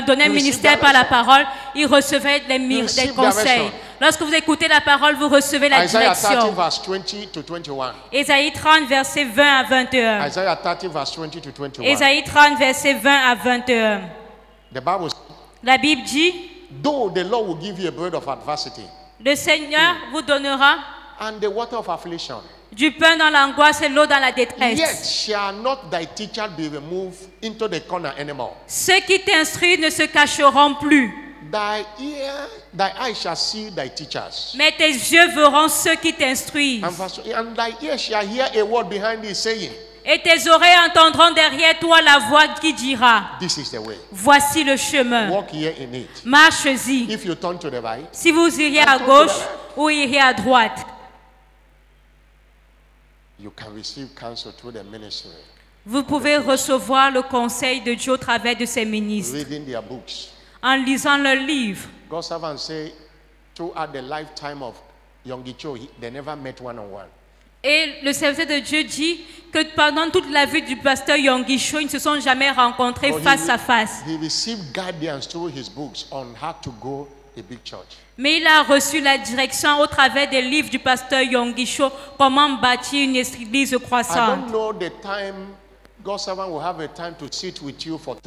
donnait You ministère receive par la direction. parole, il recevait des receive conseils. direction. Lorsque vous écoutez la parole, vous recevez la Isaiah 30 direction. verse 20 to 21. Ésaïe 30, verset 20 à 21. Isaiah 30 verse 20 to 21. Ésaïe 30, verset 20 à 21. The Bible says, La Bible dit, though the Lord will give you a bread of adversity le Seigneur vous donnera and the water of affliction, du pain dans l'angoisse et l'eau dans la yet détresse. shall not thy teacher be removed into the corner anymore. Ceux qui t'instruisent ne se cacheront plus, Thy eyes shall see thy teachers. mais tes yeux verront ceux qui t'instruisent. And thy ears shall hear a word behind thee saying, Et tes oreilles entendront derrière toi la voix qui dira, this is the way. voici le chemin, Walk here in it. marche-y. If you turn to the right, Si vous iriez à gauche ou iriez à droite, you can receive counsel through the ministry. vous pouvez recevoir le conseil de Dieu au travers de ses ministres, Reading their books. en lisant leurs livres. God's servant say, throughout the lifetime of Yonggi Cho, they never met one-on-one. Et le serviteur de Dieu dit que pendant toute la vie du pasteur Yonggi Cho, ils ne se sont jamais rencontrés But face à face. he received guidance through his books on how to go a big church. Mais il a reçu la direction au travers des livres du pasteur Yonggi Cho, comment bâtir une église I croissante. don't know the time God's servant will have a time to sit with you for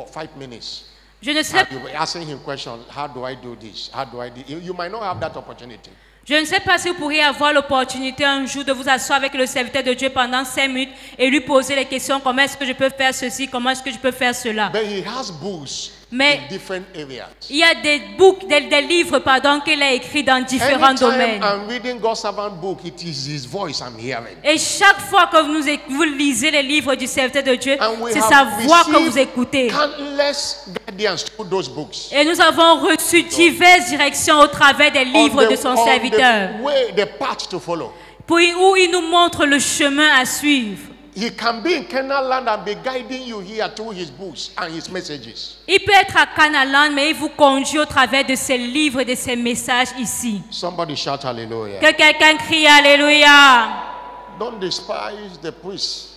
5 minutes. Je ne sais And you'll be asking him questions. How do I do this? How do I do? You might not have that opportunity. Je ne sais pas si vous pourriez avoir l'opportunité un jour de vous asseoir avec le serviteur de Dieu pendant 5 minutes et lui poser les questions, comment est-ce que je peux faire ceci, comment est-ce que je peux faire cela. But he has books Mais in different areas. il y a des livres qu'il a écrits dans différents Anytime domaines. I'm reading God's servant book, it is his voice I'm hearing. Et chaque fois que vous lisez les livres du serviteur de Dieu, And we c'est have sa voix que received vous écoutez. countless guidance through those books. Et nous avons reçu diverses directions au travers des livres On de son on serviteur. the way, the path to follow. où il nous montre le chemin à suivre. He can be in Canaan land and be guiding you here through his books and his messages. Il peut être à Canaan, mais il vous conduit au travers de ses livres et de ses messages ici. Somebody shout hallelujah. Que quelqu'un crie Alléluia. Don't despise the priests.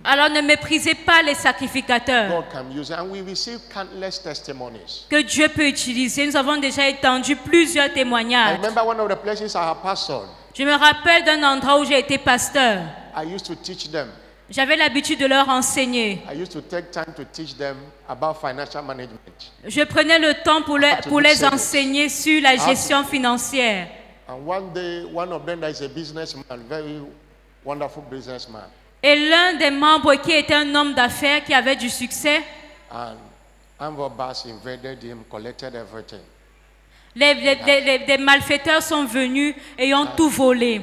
Alors ne méprisez pas les sacrificateurs God can use it. And we receive countless testimonies. que Dieu peut utiliser. Nous avons déjà entendu plusieurs I témoignages. remember one of the places I have pastored. Je me rappelle d'un endroit où j'ai été pasteur. I used to teach them. J'avais l'habitude de leur enseigner. I used to take time to teach them about financial management. Je prenais le temps pour les enseigner sur la gestion financière. And one day, one of them that is a businessman, very wonderful businessman. Et l'un des membres qui était un homme d'affaires qui avait du succès, And Amvobas invaded him, collected everything. des malfaiteurs sont venus et ont tout volé.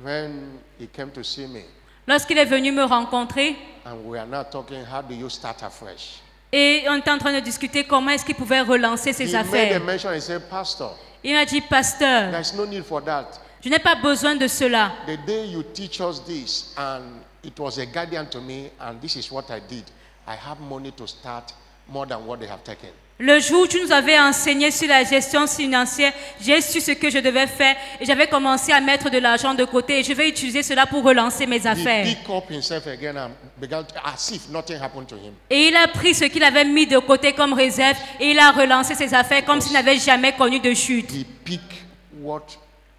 When he came to see me, Lorsqu'il est venu me rencontrer, and we are now talking, how do you start afresh? et on était en train de discuter comment est-ce qu'il pouvait relancer ses He made a affaires. mention and said, Pastor, Il m'a dit, pasteur, there's no need for that. je n'ai pas besoin de cela. The day you teach us this, and it was a guardian to me, and this is what I did. I have money to start more than what they have taken. Le jour où tu nous avais enseigné sur la gestion financière, j'ai su ce que je devais faire et j'avais commencé à mettre de l'argent de côté et je vais utiliser cela pour relancer mes affaires. He picked up himself again and began to, as if nothing happened to him. Et il a pris ce qu'il avait mis de côté comme réserve et il a relancé ses affaires comme s'il n'avait jamais connu de chute. He picked what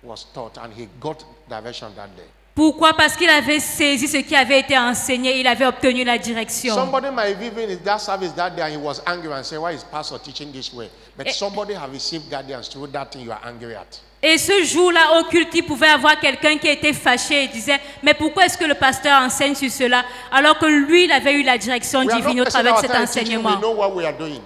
was taught and he got direction that day. Pourquoi? Parce qu'il avait saisi ce qui avait été enseigné et il avait obtenu la direction. Somebody might have even in that service that day and he was angry and say, why is pastor teaching this way? But somebody have received guidance through that thing you are angry at. Et ce jour-là, au culte, il pouvait avoir quelqu'un qui était fâché et disait, mais pourquoi est-ce que le pasteur enseigne sur cela alors que lui, il avait eu la direction We are divine not au travers de wasting cet our time teaching, enseignement. we know what we are doing.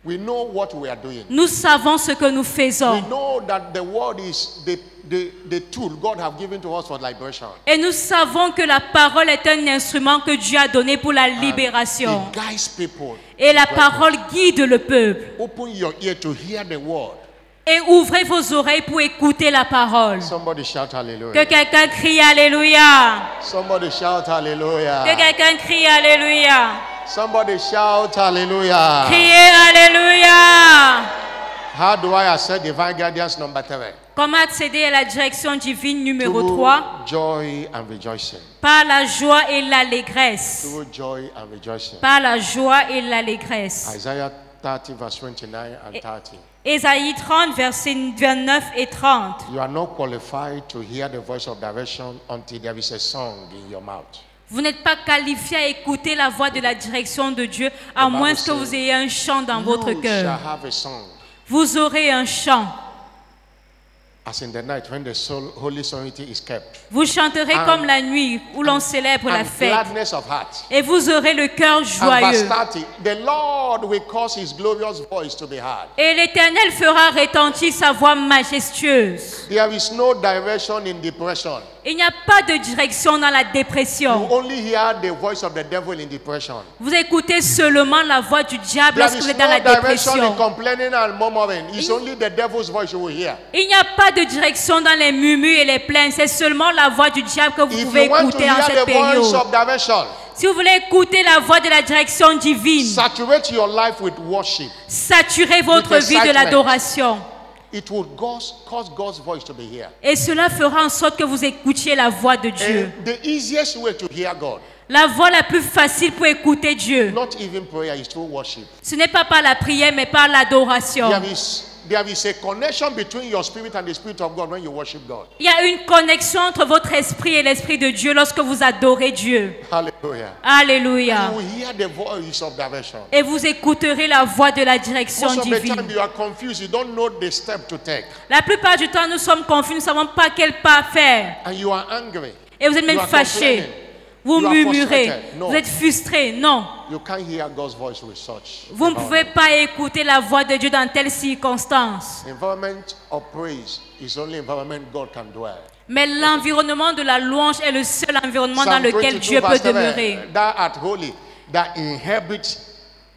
We know what we are doing. Nous savons ce que nous We faisons. know that the word is the tool God have given to us for liberation. Et nous savons que la parole est un instrument que Dieu a donné pour la libération. It guides people. Et la parole guide le peuple. Open your ear to hear the word. Et ouvrez vos oreilles pour écouter la parole. Somebody shout Que hallelujah. quelqu'un crie Alléluia. Somebody shout Que hallelujah. quelqu'un crie Alléluia. Somebody shout hallelujah. Criez Alléluia. How do I accept divine guidance number 3? Comment accéder à la direction divine numéro Through 3? joy and rejoicing. Par la joie et l'allégresse. Through joy and rejoicing. Par la joie et l'allégresse. Isaiah 30 verse 29 and 30. Ésaïe 30, versets 29 et 30. You are not qualified to hear the voice of direction until there is a song in your mouth. Vous n'êtes pas qualifié à écouter la voix de la direction de Dieu, à moins que vous ayez un chant dans votre You cœur. shall have a song. Vous aurez un chant. As in the night when the holy solemnity is kept. Vous chanterez And- comme la nuit où l'on célèbre la And fête. gladness of heart. Et vous aurez le cœur And verse joyeux. 30, the Lord will cause his glorious voice to be heard. Et l'Éternel fera retentir sa voix majestueuse. There is no direction in depression. Il n'y a pas de direction dans la You dépression. only hear the voice of the devil in depression. Vous écoutez seulement la voix du diable There lorsque vous is êtes dans la no direction in dépression. complaining and murmuring. It's only the devil's voice you will hear. Il n'y a pas de direction dans les murmures et les plaintes. C'est seulement la voix du diable que vous If pouvez you want to écouter en hear cette the voice période. of direction, Si vous voulez écouter la voix de la direction divine, saturate your life with worship. saturez votre With vie de excitement. l'adoration. It will cause God's voice to be here. Et cela fera en sorte que vous écoutiez la voix de Dieu. And the easiest way to hear God, La voix la plus facile pour écouter Dieu, not even prayer, is through worship. ce n'est pas par la prière, mais par l'adoration. There is a connection between your spirit and the spirit of God when you worship God. Il y a une connexion entre votre esprit et l'esprit de Dieu lorsque vous adorez Dieu. Hallelujah. Alléluia. You will hear the voice of direction. Et vous écouterez la voix de la direction Most of the time divine. you are confused. You don't know the step to take. La plupart du temps, nous sommes confus, nous ne savons pas quel pas faire. And you are angry. Et vous êtes même You are fâché. complaining. Vous You are murmurez. frustrated. No. Vous êtes frustré. Non. You can't hear God's voice with such. Vous ne pouvez pas écouter la voix de Dieu dans telles circonstances. Environment of praise is only environment God can dwell. Mais l'environnement de la louange est le seul environnement dans Psalm lequel 22 Dieu peut verse 7, demeurer. Thou art holy, that inhabits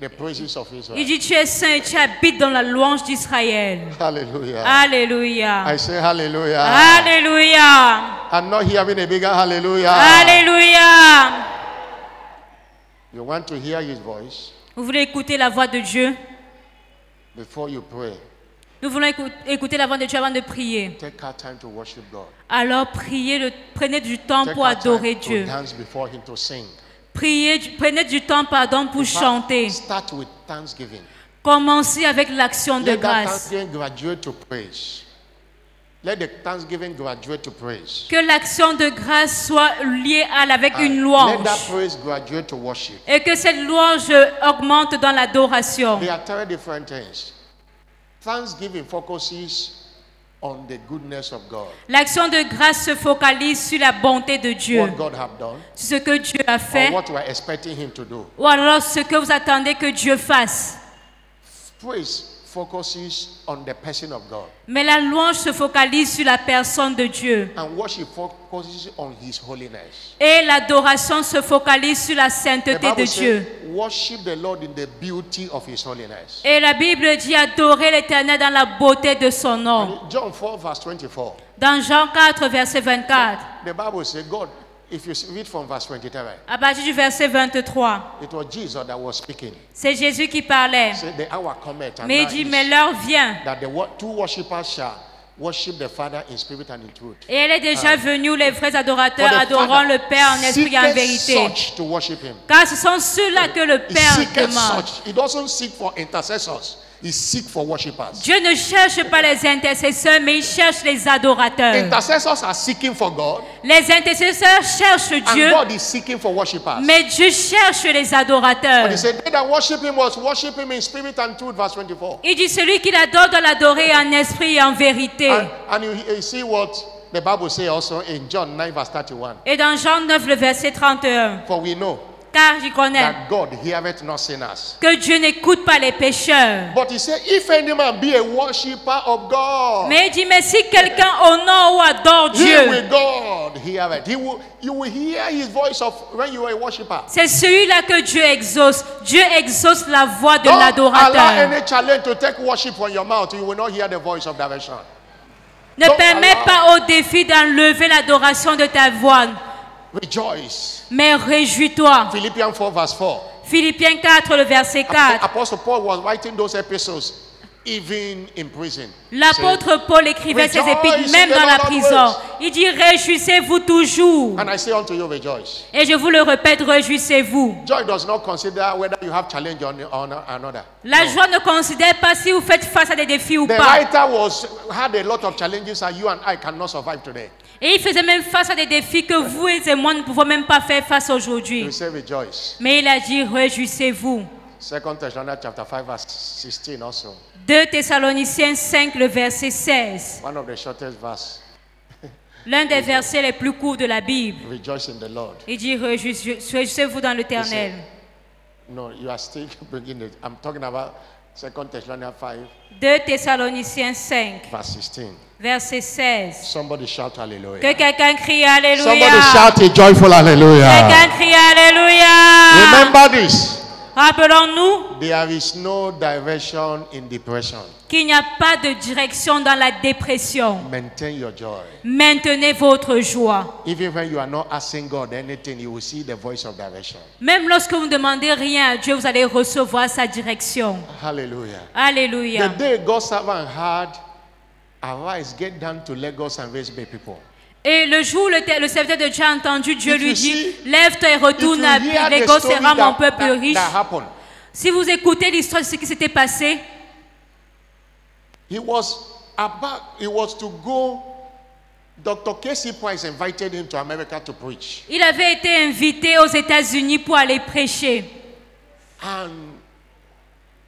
the praises of Il Israel. dit, tu es saint et tu habites dans la louange d'Israël. Hallelujah. Alléluia. I say hallelujah. Alléluia. I'm not hearing a bigger hallelujah. Alléluia. You want to hear his voice Vous voulez écouter la voix de Dieu? before you pray. Nous voulons écouter la voix de Dieu avant de prier. Take our time to worship God. Alors prenez du temps Take pour our adorer time Dieu. to dance before him, to sing. Prenez du temps, pardon, pour chanter. Start with thanksgiving. Commencez avec l'action de Let that grâce. thanksgiving graduate to praise. Let the thanksgiving graduate to praise. Que l'action de grâce soit liée avec une Let louange. that praise graduate to worship. Et que cette louange augmente dans l'adoration. There are three different things. Thanksgiving focuses on the goodness of God. L'action de grâce se focalise sur la bonté de Dieu. What God have done, Sur ce que Dieu a or fait. what we are expecting him to do. Ou alors ce que vous attendez que Dieu fasse. Praise focuses on the person of God. Mais la louange se focalise sur la personne de Dieu. And worship focuses on his holiness. Et l'adoration se focalise sur la The sainteté de Bible Dieu. says, worship the Lord in the beauty of his holiness. Et la Bible dit adorer l'Éternel dans la beauté de son nom. John 4 verse 24. Dans Jean 4, verset 24, The Bible says, God, if you read from verse 23, à partir du verset 23, it was Jesus that was speaking. c'est Jésus qui parlait. Said the hour cometh and Mais il now dit, is mais l'heure vient. that the two worshippers shall worship the Father in spirit and in truth. Et elle est déjà venue où les vrais adorateurs For the adoreront Father le Père en esprit et en seeketh vérité. such to worship him. Car ce sont ceux-là que le He Père seeketh demande. such. He doesn't seek for intercessors. He seeks for worshippers. Dieu ne cherche pas les intercesseurs, mais il cherche les adorateurs. Intercessors are seeking for God, Les intercesseurs cherchent and Dieu, God is seeking for worshippers. mais Dieu cherche les adorateurs. But he said, they that worship him must worship him in spirit and truth, verse 24. Il dit, celui qui l'adore doit l'adorer en esprit et en vérité. And you see what the Bible says also in John 9, verse 31. Et dans Jean 9, le verset 31, For we know car j'y connais that God heareth not sinners. que Dieu n'écoute pas les pécheurs. But he said, if any man be a worshipper of God, Mais il dit, mais si quelqu'un honore ou adore he Dieu, will God heareth. You will hear his voice of when you are a worshipper. c'est celui-là que Dieu exauce. Dieu exauce la voix de Don't allow l'adorateur. any challenge to take worship from your mouth. You will not hear the voice of direction. Ne Don't permets allow- pas au défi d'enlever l'adoration de ta voix, Rejoice. mais réjouis-toi. Philippians 4 verse 4. Philippiens 4, le verset 4. Apostle Paul was writing those epistles even in prison. L'apôtre Paul écrivait ses Rejoice épîtres même in the dans la Lord prison. always. Il dit, réjouissez-vous toujours. And I say unto you, rejoice. Et je vous le répète, réjouissez-vous. Joy does not consider whether you have challenge on another. La No. joie ne considère pas si vous faites face à des défis ou The pas. writer had a lot of challenges and you and I cannot survive today. Et il faisait même face à des défis que vous et moi ne pouvons même pas faire face We aujourd'hui. say rejoice. Mais il a dit, réjouissez-vous. 2 Thessalonians chapter 5 verse 16 also. 2 Thessaloniciens 5, le verset 16. One of the shortest verse. L'un des versets les plus courts de la Bible. Rejoice in the Lord. Il dit, réjouissez-vous dans l'Éternel. No, you are still bringing it. I'm talking about 2 Thessalonians 5 2 Thessaloniciens 5, verse 16. verset 16. Somebody shout hallelujah. Que quelqu'un crie Alléluia. Somebody shout a joyful hallelujah. Quelqu'un crie Alléluia. Remember this. Rappelons-nous There is no direction in depression. qu'il n'y a pas de direction dans la dépression. Maintain your joy. Maintenez votre joie. Even when you are not asking God anything, you will see the voice of direction. Même lorsque vous ne demandez rien à Dieu, vous allez recevoir sa direction. Hallelujah. Alléluia. The day God's servant had, arise, get down to Lagos and raise my people. Et le jour où le serviteur de Dieu a entendu, Dieu If lui you dit, see- lève-toi et If retourne you à hear the Lagos story sera mon peuple that riche. happened, Si vous écoutez l'histoire de ce qui s'était passé, he was to go. Dr. Casey Price invited him to America to preach. il avait été invité aux États-Unis pour aller prêcher. And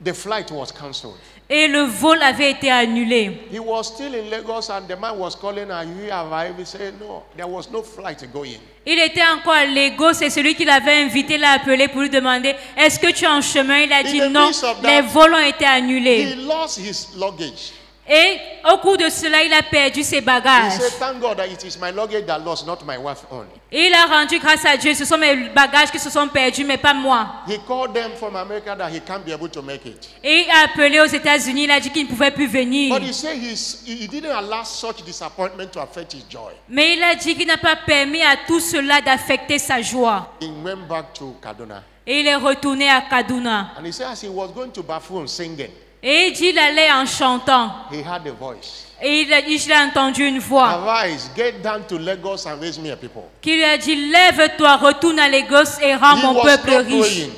the flight was cancelled. Et le vol avait été annulé. He was still in Lagos and the man was calling, "Are you arrived?" He said, "No, there was no flight going." Il était encore à Lagos et celui qui l'avait invité l'a appelé pour lui demander « Est-ce que tu es en chemin ?» Il a dit the non, midst of that, les vols ont été He annulés. lost his luggage. Et au cours de cela, il a perdu ses He bagages. said, thank God that it is my luggage that lost, not my wife own. Et il a rendu grâce à Dieu. Ce sont mes bagages qui se sont perdus, mais pas moi. He called them from America that he can't be able to make it. Et il a appelé aux États-Unis. Il a dit qu'il ne pouvait plus venir. But he said he didn't allow such disappointment to affect his joy. Mais il a dit qu'il n'a pas permis à tout cela d'affecter sa joie. He went back to Kaduna. Et il est retourné à Kaduna. And he said as he was going to bathroom singing, Et il dit qu'il allait en chantant. he had a voice. Et il a entendu une voix Arise, get down to Lagos and raise me a people. qui lui a dit, lève-toi, retourne à Lagos et rends He mon was peuple not riche. praying.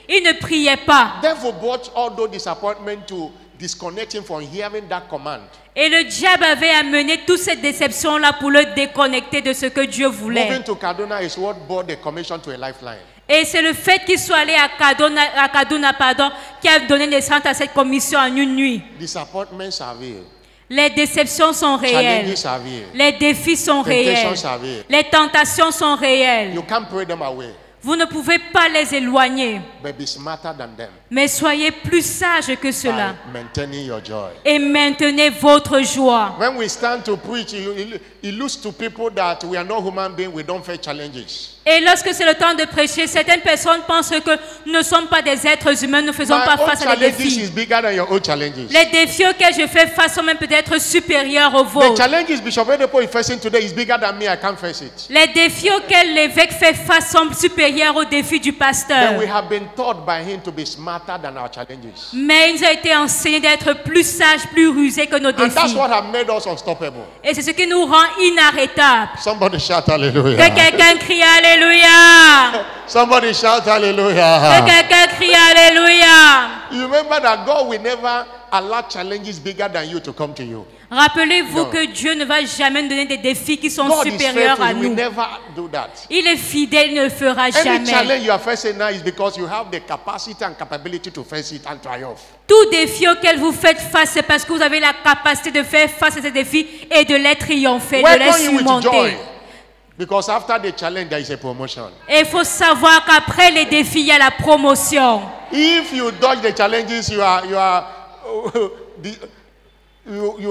Il ne priait pas. Therefore brought all those disappointment to disconnect him from hearing that command. Et le diable avait amené toute cette déception-là pour le déconnecter de ce que Dieu voulait. Moving to Kaduna is what brought the commission to a lifeline. Et c'est le fait qu'il soit allé à Kaduna, qui a donné naissance à cette commission en une nuit. Disappointments are real. Les déceptions sont réelles. Challenges are real. Les défis sont réels. Temptations are real. Les tentations sont réelles. You can't pray them away, Vous ne pouvez pas les éloigner. but be smarter than them Mais soyez plus sages que cela. by maintaining your joy. Et maintenez votre joie. When we stand to preach, it looks to people that we are not human beings, we don't face challenges. Et lorsque c'est le temps de prêcher, certaines personnes pensent que nous ne sommes pas des êtres humains, nous ne faisons My pas own face à des challenges défis. is bigger than your own challenges. Les défis auxquels je fais face sont même peut-être supérieurs aux The vôtres. challenges Bishop Oyedepo is facing today is bigger than me. I can't face it. Les défis auxquels l'évêque fait face sont supérieurs aux défis du But pasteur. we have been taught by him to be smarter than our challenges. Mais il nous a été enseigné d'être plus sages, plus rusés que nos And that's défis. what has made us unstoppable. Et c'est ce qui nous rend inarrêtables. Somebody shout Que hallelujah. quelqu'un crie Alléluia. Somebody shout Que hallelujah. quelqu'un crie Alléluia. You remember that God will never allow challenges bigger than you to come to you. Rappelez-vous Non. que Dieu ne va jamais nous donner des défis qui sont God is supérieurs faithful. à He will nous. never do that. Il est fidèle, il ne le fera Any jamais. challenge you are facing now is because you have the capacity and capability to face it and triumph. Tout défi auquel vous faites face, c'est parce que vous avez la capacité de faire face à ces défis et de les triompher, de les Welcome you with joy. surmonter. Because after the challenge, there is a promotion. Et il faut savoir qu'après les défis, il y a la promotion. If you dodge the challenges, you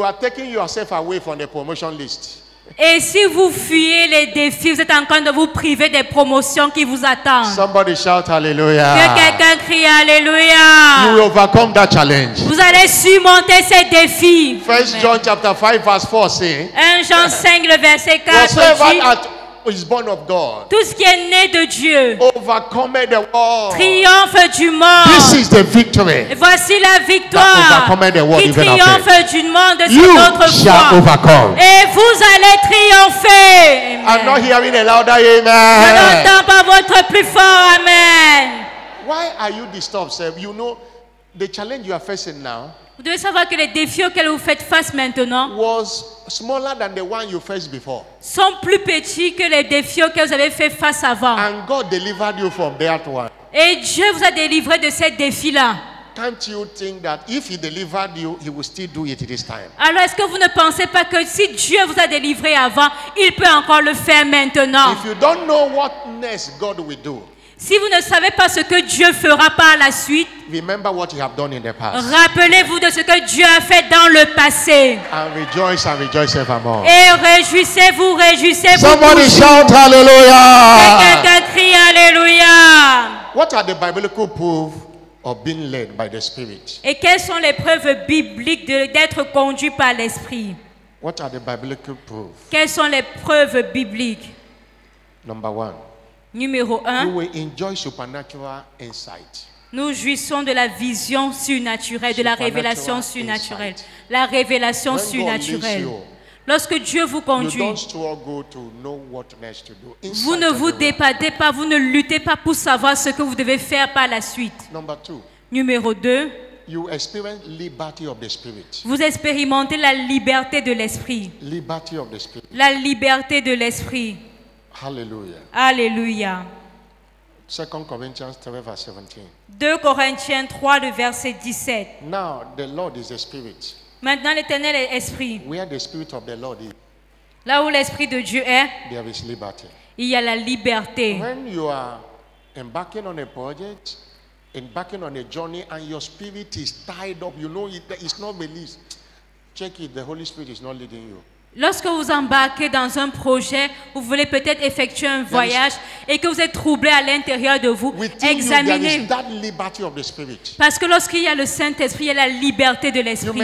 are taking yourself away from the promotion list. Et si vous fuyez les défis, vous êtes en train de vous priver des promotions qui vous attendent. Somebody shout Que hallelujah. quelqu'un crie You will Alléluia. overcome that challenge. Vous allez surmonter ces défis. First John chapter 5 verse 4 says, 1 Jean 5, le verset 4 whatsoever dit, is born of God tout ce qui est né de Dieu overcome the world. triomphe du This monde. is the victory. Et voici la That victoire overcometh the world qui even triomphe du monde, c'est You notre shall foi. overcome. Et vous allez triompher. I'm not Amen. hearing a louder Je amen. n'entends pas votre plus fort Amen. Why are you disturbed, sir? You know, the challenge you are facing now Vous devez savoir que les défis auxquels vous faites face maintenant was smaller than the one you faced before. sont plus petits que les défis auxquels vous avez fait face avant. And God delivered you from that one. Et Dieu vous a délivré de ces défis-là. Can't you think that if He delivered you, He will still do it this time? Alors est-ce que vous ne pensez pas que si Dieu vous a délivré avant, il peut encore le faire maintenant? If you don't know what next God will do, Si vous ne savez pas ce que Dieu fera par la suite, remember what you have done in the past. rappelez-vous de ce que Dieu a fait dans le passé. And rejoice evermore. Et réjouissez-vous, réjouissez-vous. Somebody toujours. shout Que hallelujah. quelqu'un crie Alléluia. What are the biblical proof of being led by the Spirit? Et quelles sont les preuves bibliques d'être conduit par l'Esprit? What are the biblical proof? Quelles sont les preuves bibliques? Number one, Numéro you 1, will enjoy supernatural insight. nous jouissons de la vision surnaturelle, de la révélation surnaturelle. Insight. La révélation When God leads surnaturelle. you, Lorsque Dieu vous you conduit, don't struggle to know what next to do. vous Insight ne vous everywhere. débattez pas, vous ne luttez pas pour savoir ce que vous devez faire par la suite. Number two, Numéro 2, you experience liberty of the Spirit. vous expérimentez la liberté de l'Esprit. Liberty of the Spirit. La liberté de l'Esprit. Hallelujah. Alléluia. 2 Corinthians 3 verse 17. 2 Corinthiens 3, le verset 17. Now the Lord is a spirit. Maintenant, l'Éternel est Esprit. Where the Spirit of the Lord is, Là où l'Esprit de Dieu est, there is liberty. il y a la liberté. When you are embarking on a project, embarking on a journey, and your spirit is tied up, you know it's not released. check it. The Holy Spirit is not leading you. Lorsque vous embarquez dans un projet, vous voulez peut-être effectuer un voyage et que vous êtes troublé à l'intérieur de vous, Within you, there examinez. is that liberty of the Spirit. Parce que lorsqu'il y a le Saint-Esprit, il y a la liberté de You l'Esprit.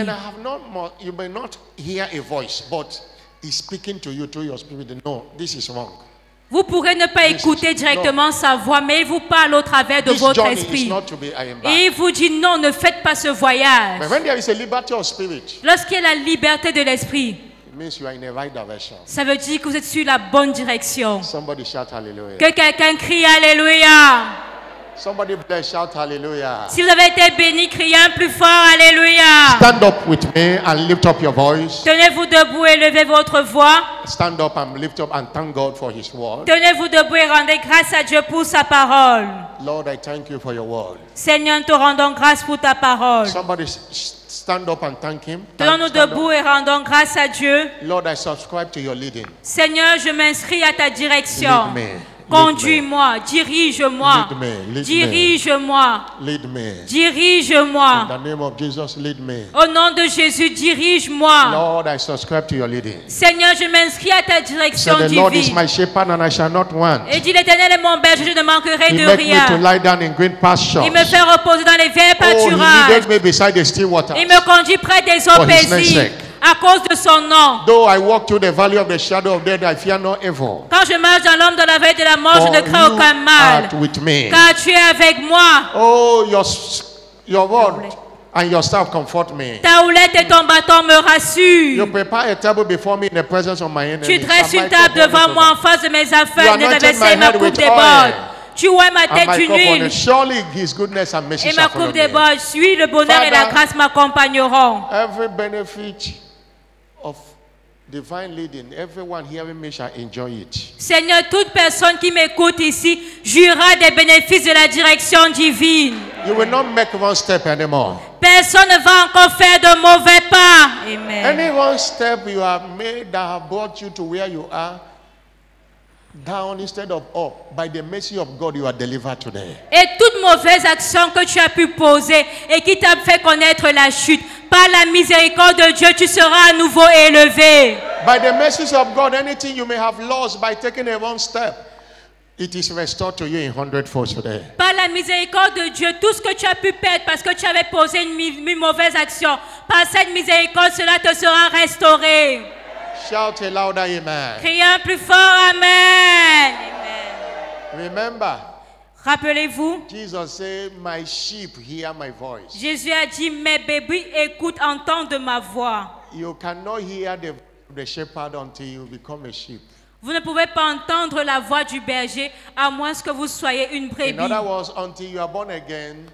you may not hear a voice, but He's speaking to you through your spirit. No, this is wrong. Vous pourrez ne pas écouter directement sa voix, mais il vous parle au travers de This votre journey is esprit. not to be I am back. Et il vous dit non, ne faites pas ce voyage. But when there is a liberty of spirit, Lorsqu'il y a la liberté de l'esprit, it means you are in the right direction. ça veut dire que vous êtes sur la bonne direction. Somebody shout hallelujah. Que quelqu'un crie Alléluia. Somebody bless, shout hallelujah. Si vous avez été béni, criez un plus fort Alléluia. Stand up with me and lift up your voice. Tenez-vous debout et levez votre voix. Stand up and lift up and thank God for His word. Tenez-vous debout et rendez grâce à Dieu pour sa parole. Lord, I thank you for your word. Seigneur, nous te rendons grâce pour ta parole. Somebody stand up and thank Him. Tenons-nous Stand debout up. et rendons grâce à Dieu. Lord, I subscribe to your leading. Seigneur, je m'inscris à ta direction. Lead me. Conduis-moi, dirige-moi, Lead me, lead me. dirige-moi, Lead me. In dirige-moi. the name of Jesus, lead me. Au nom de Jésus, dirige-moi. Lord, I subscribe to your leading. Seigneur, je m'inscris à ta So direction the Lord is divine. my shepherd and I shall not want. Et dit l'Éternel est mon berger, je ne manquerai He de make me to rien. lie down in green pastures. Il me fait reposer dans les vieilles Oh, He pâturages. leadeth me beside the still waters. Il me conduit près des eaux For his name's paisibles. sake. À cause de son nom. Though I walk through the valley of the shadow of death, I fear no evil. Quand je marche dans l'ombre de la veille de la mort, For je ne crains you aucun mal. art with me. Car tu es avec moi. Oh, your word and your staff comfort me. Ta houlette et ton bâton me You rassurent. prepare a table before me in the presence of my enemies. Tu dresses And une my table cup runneth devant moi en over. face de mes You affaires. Ne anointed verser my ma head coupe with déborde. oil. Tu oins ma And tête my d'une cup runneth. huile. Surely His goodness and mercy Et shall ma follow coupe me. déborde. Suis le bonheur et la Father, grâce m'accompagneront. Every benefit of divine leading, everyone hearing me shall enjoy it. Seigneur, toute personne qui m'écoute ici jouira des bénéfices de la direction divine. You will not make one step anymore. Personne ne va encore faire de mauvais pas. Amen. Any one step you have made that have brought you to where you are, down instead of up, by the mercy of God, you are delivered today. Et toute mauvaise action que tu as pu poser et qui t'a fait connaître la chute, par la miséricorde de Dieu, tu seras à nouveau élevé. By the mercies of God, anything you may have lost by taking a wrong step, it is restored to you in 100-fold today. Par la miséricorde de Dieu, tout ce que tu as pu perdre parce que tu avais posé une mauvaise action, par cette miséricorde, cela te sera restauré. Shout a louder amen. Criez un plus fort Amen. Amen. Remember, Rappelez-vous, Jesus said, my sheep hear my voice. Jésus a dit, mes bébés écoutent, entendent ma voix. You cannot hear the shepherd until you become a sheep. Vous ne pouvez pas entendre la voix du berger à moins que vous soyez une In brebis. other words, until you are born again,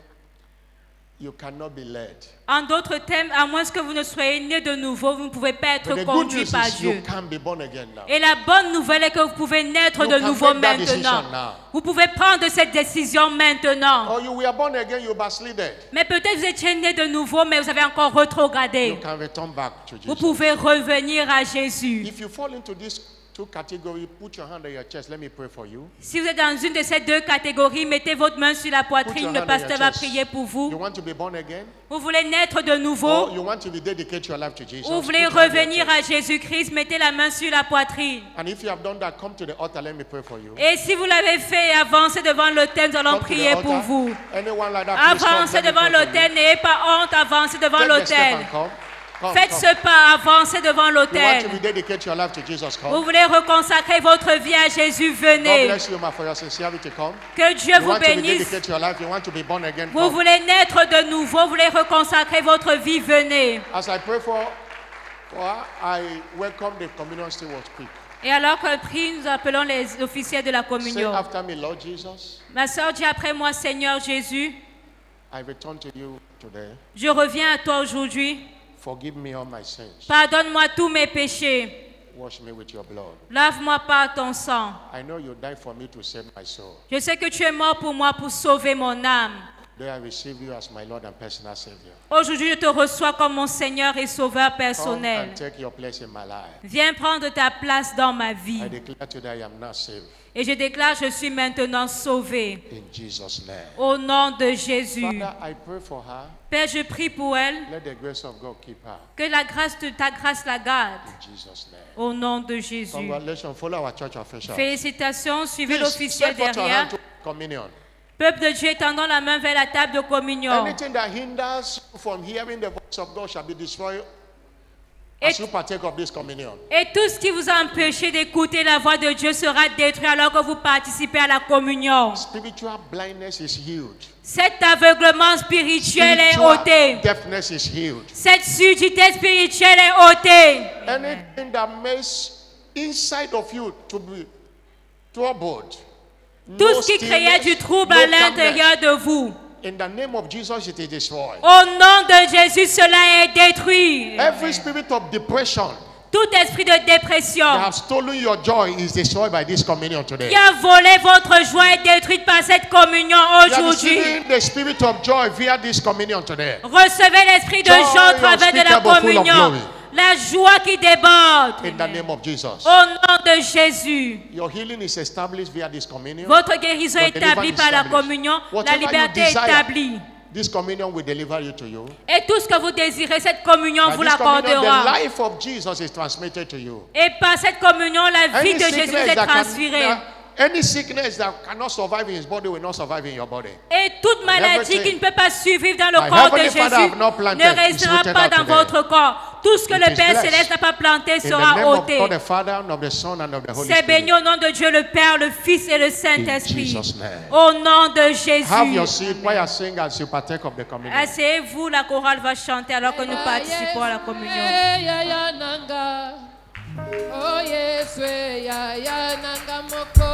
you cannot be led. En d'autres termes, à moins que vous ne soyez né de nouveau, vous ne pouvez pas être But the good conduit news par is you Dieu. can be born again now. Et la bonne nouvelle est que vous pouvez naître You de can nouveau make that decision maintenant. now. Vous pouvez prendre cette décision maintenant. Or you were born again, you backslided. Mais peut-être vous étiez né de nouveau, mais vous avez encore You rétrogradé. can return back to Vous Jesus. pouvez revenir à Jésus. If you fall into these two categories, put your hand on your chest. Let me pray for you. Si vous êtes dans une de ces deux catégories, mettez votre main sur la Put poitrine. your Le hand on your pasteur va chest. prier pour You vous. want to be born again? Vous voulez naître de Or nouveau? you want to rededicate your life to Jesus? Vous voulez Put your hand on your revenir chest. à Jésus-Christ? Mettez la main sur la poitrine. And if you have done that, come to the altar. Let me pray for you. Et si vous l'avez fait, avancez devant l'autel, nous allons Come to the prier altar. pour vous. Anyone like that, please come. Avancez Let me devant pray for you. l'autel, n'ayez pas honte, avancez devant Take the step l'autel. and come. Come, Faites come. ce pas, avancez devant You want l'autel. to rededicate your life to Jesus? Vous Come. voulez reconsacrer votre vie à Jésus, God venez. bless you, ma, for your sincerity. Come. Que Dieu You vous want to bénisse. rededicate your life. You want to be born again. Vous Come. voulez naître de nouveau, vous voulez reconsacrer votre vie, venez. As I pray for her, I welcome the communion stewards. Quick. Et alors qu'on prie, nous appelons les officiers de la Say communion. after me, Lord Jesus, Ma soeur dit après moi, Seigneur Jésus, I return to you today. je reviens à toi aujourd'hui. Forgive me all my sins. Pardonne-moi tous mes péchés. Wash me with your blood. Lave-moi par ton sang. I know you died for me to save my soul. Je sais que tu es mort pour moi pour sauver mon âme. Today I receive you as my Lord and personal Savior. Aujourd'hui, je te reçois comme mon Seigneur et Sauveur Come personnel. and take your place in my life. Viens prendre ta place dans ma vie. I declare today I am now saved. Et je déclare, je suis maintenant sauvé. In Jesus' name. Au nom de Jésus. Father, I pray for her. Père, je prie pour elle. Let the grace of God keep her. Que la grâce de ta grâce la garde. In Jesus' name. Au nom de Jésus. Congratulations. Follow our church officials. Félicitations, suivez Please, l'officiel stretch forth your derrière. hand to communion. Peuple de Dieu, tendant la main vers la table de communion. Anything that hinders you from hearing the voice of God shall be destroyed Et, as you partake of this communion. et tout ce qui vous a empêché d'écouter la voix de Dieu sera détruit alors que vous participez à la communion. Spiritual blindness is healed. Cet aveuglement spirituel est ôté. Deafness is healed. Cette surdité spirituelle est ôtée. Anything that makes inside of you to be troubled. Tout ce qui créait du trouble à l'intérieur de vous. In the name of Jesus, it is destroyed. Au nom de Jésus, cela est détruit. Every spirit of depression Tout esprit de dépression that have stolen your joy is destroyed by this communion today. qui a volé votre joie est détruite par cette communion You are aujourd'hui. receiving the spirit of joy via this communion today. Recevez l'esprit de Joy joie au travers de la unspeakable, full of communion. glory. La joie qui déborde. In the name of Jesus. Au nom de Jésus. Your healing is established via this communion. Votre guérison Your est établie deliverance par la established. communion. La Whatever liberté you est desire, établie. this communion will deliver you to you. Et tout ce que vous désirez, cette communion By vous this communion, l'accordera. the life of Jesus is transmitted to you. Et par cette communion, la vie Any de Jésus sickness est that transférée. any sickness that cannot survive in his body will not survive in your body. Et toute maladie everything qui ne peut pas survivre dans le my corps de heavenly Father Jésus have not planted ne is restera rooted pas out dans today. votre corps. Tout ce que It le is Père blessed. Céleste n'a pas planté In the sera name of ôté. God the Father, and of the Son, and of the Holy C'est Spirit. béni au nom de Dieu le Père, le Fils et le In Saint-Esprit. Jesus' name. Au nom de Have your Jésus. seat while I sing as you partake of the communion. Asseyez-vous, la chorale va chanter alors que nous participons à la communion. Oh yes, ya nanga moko.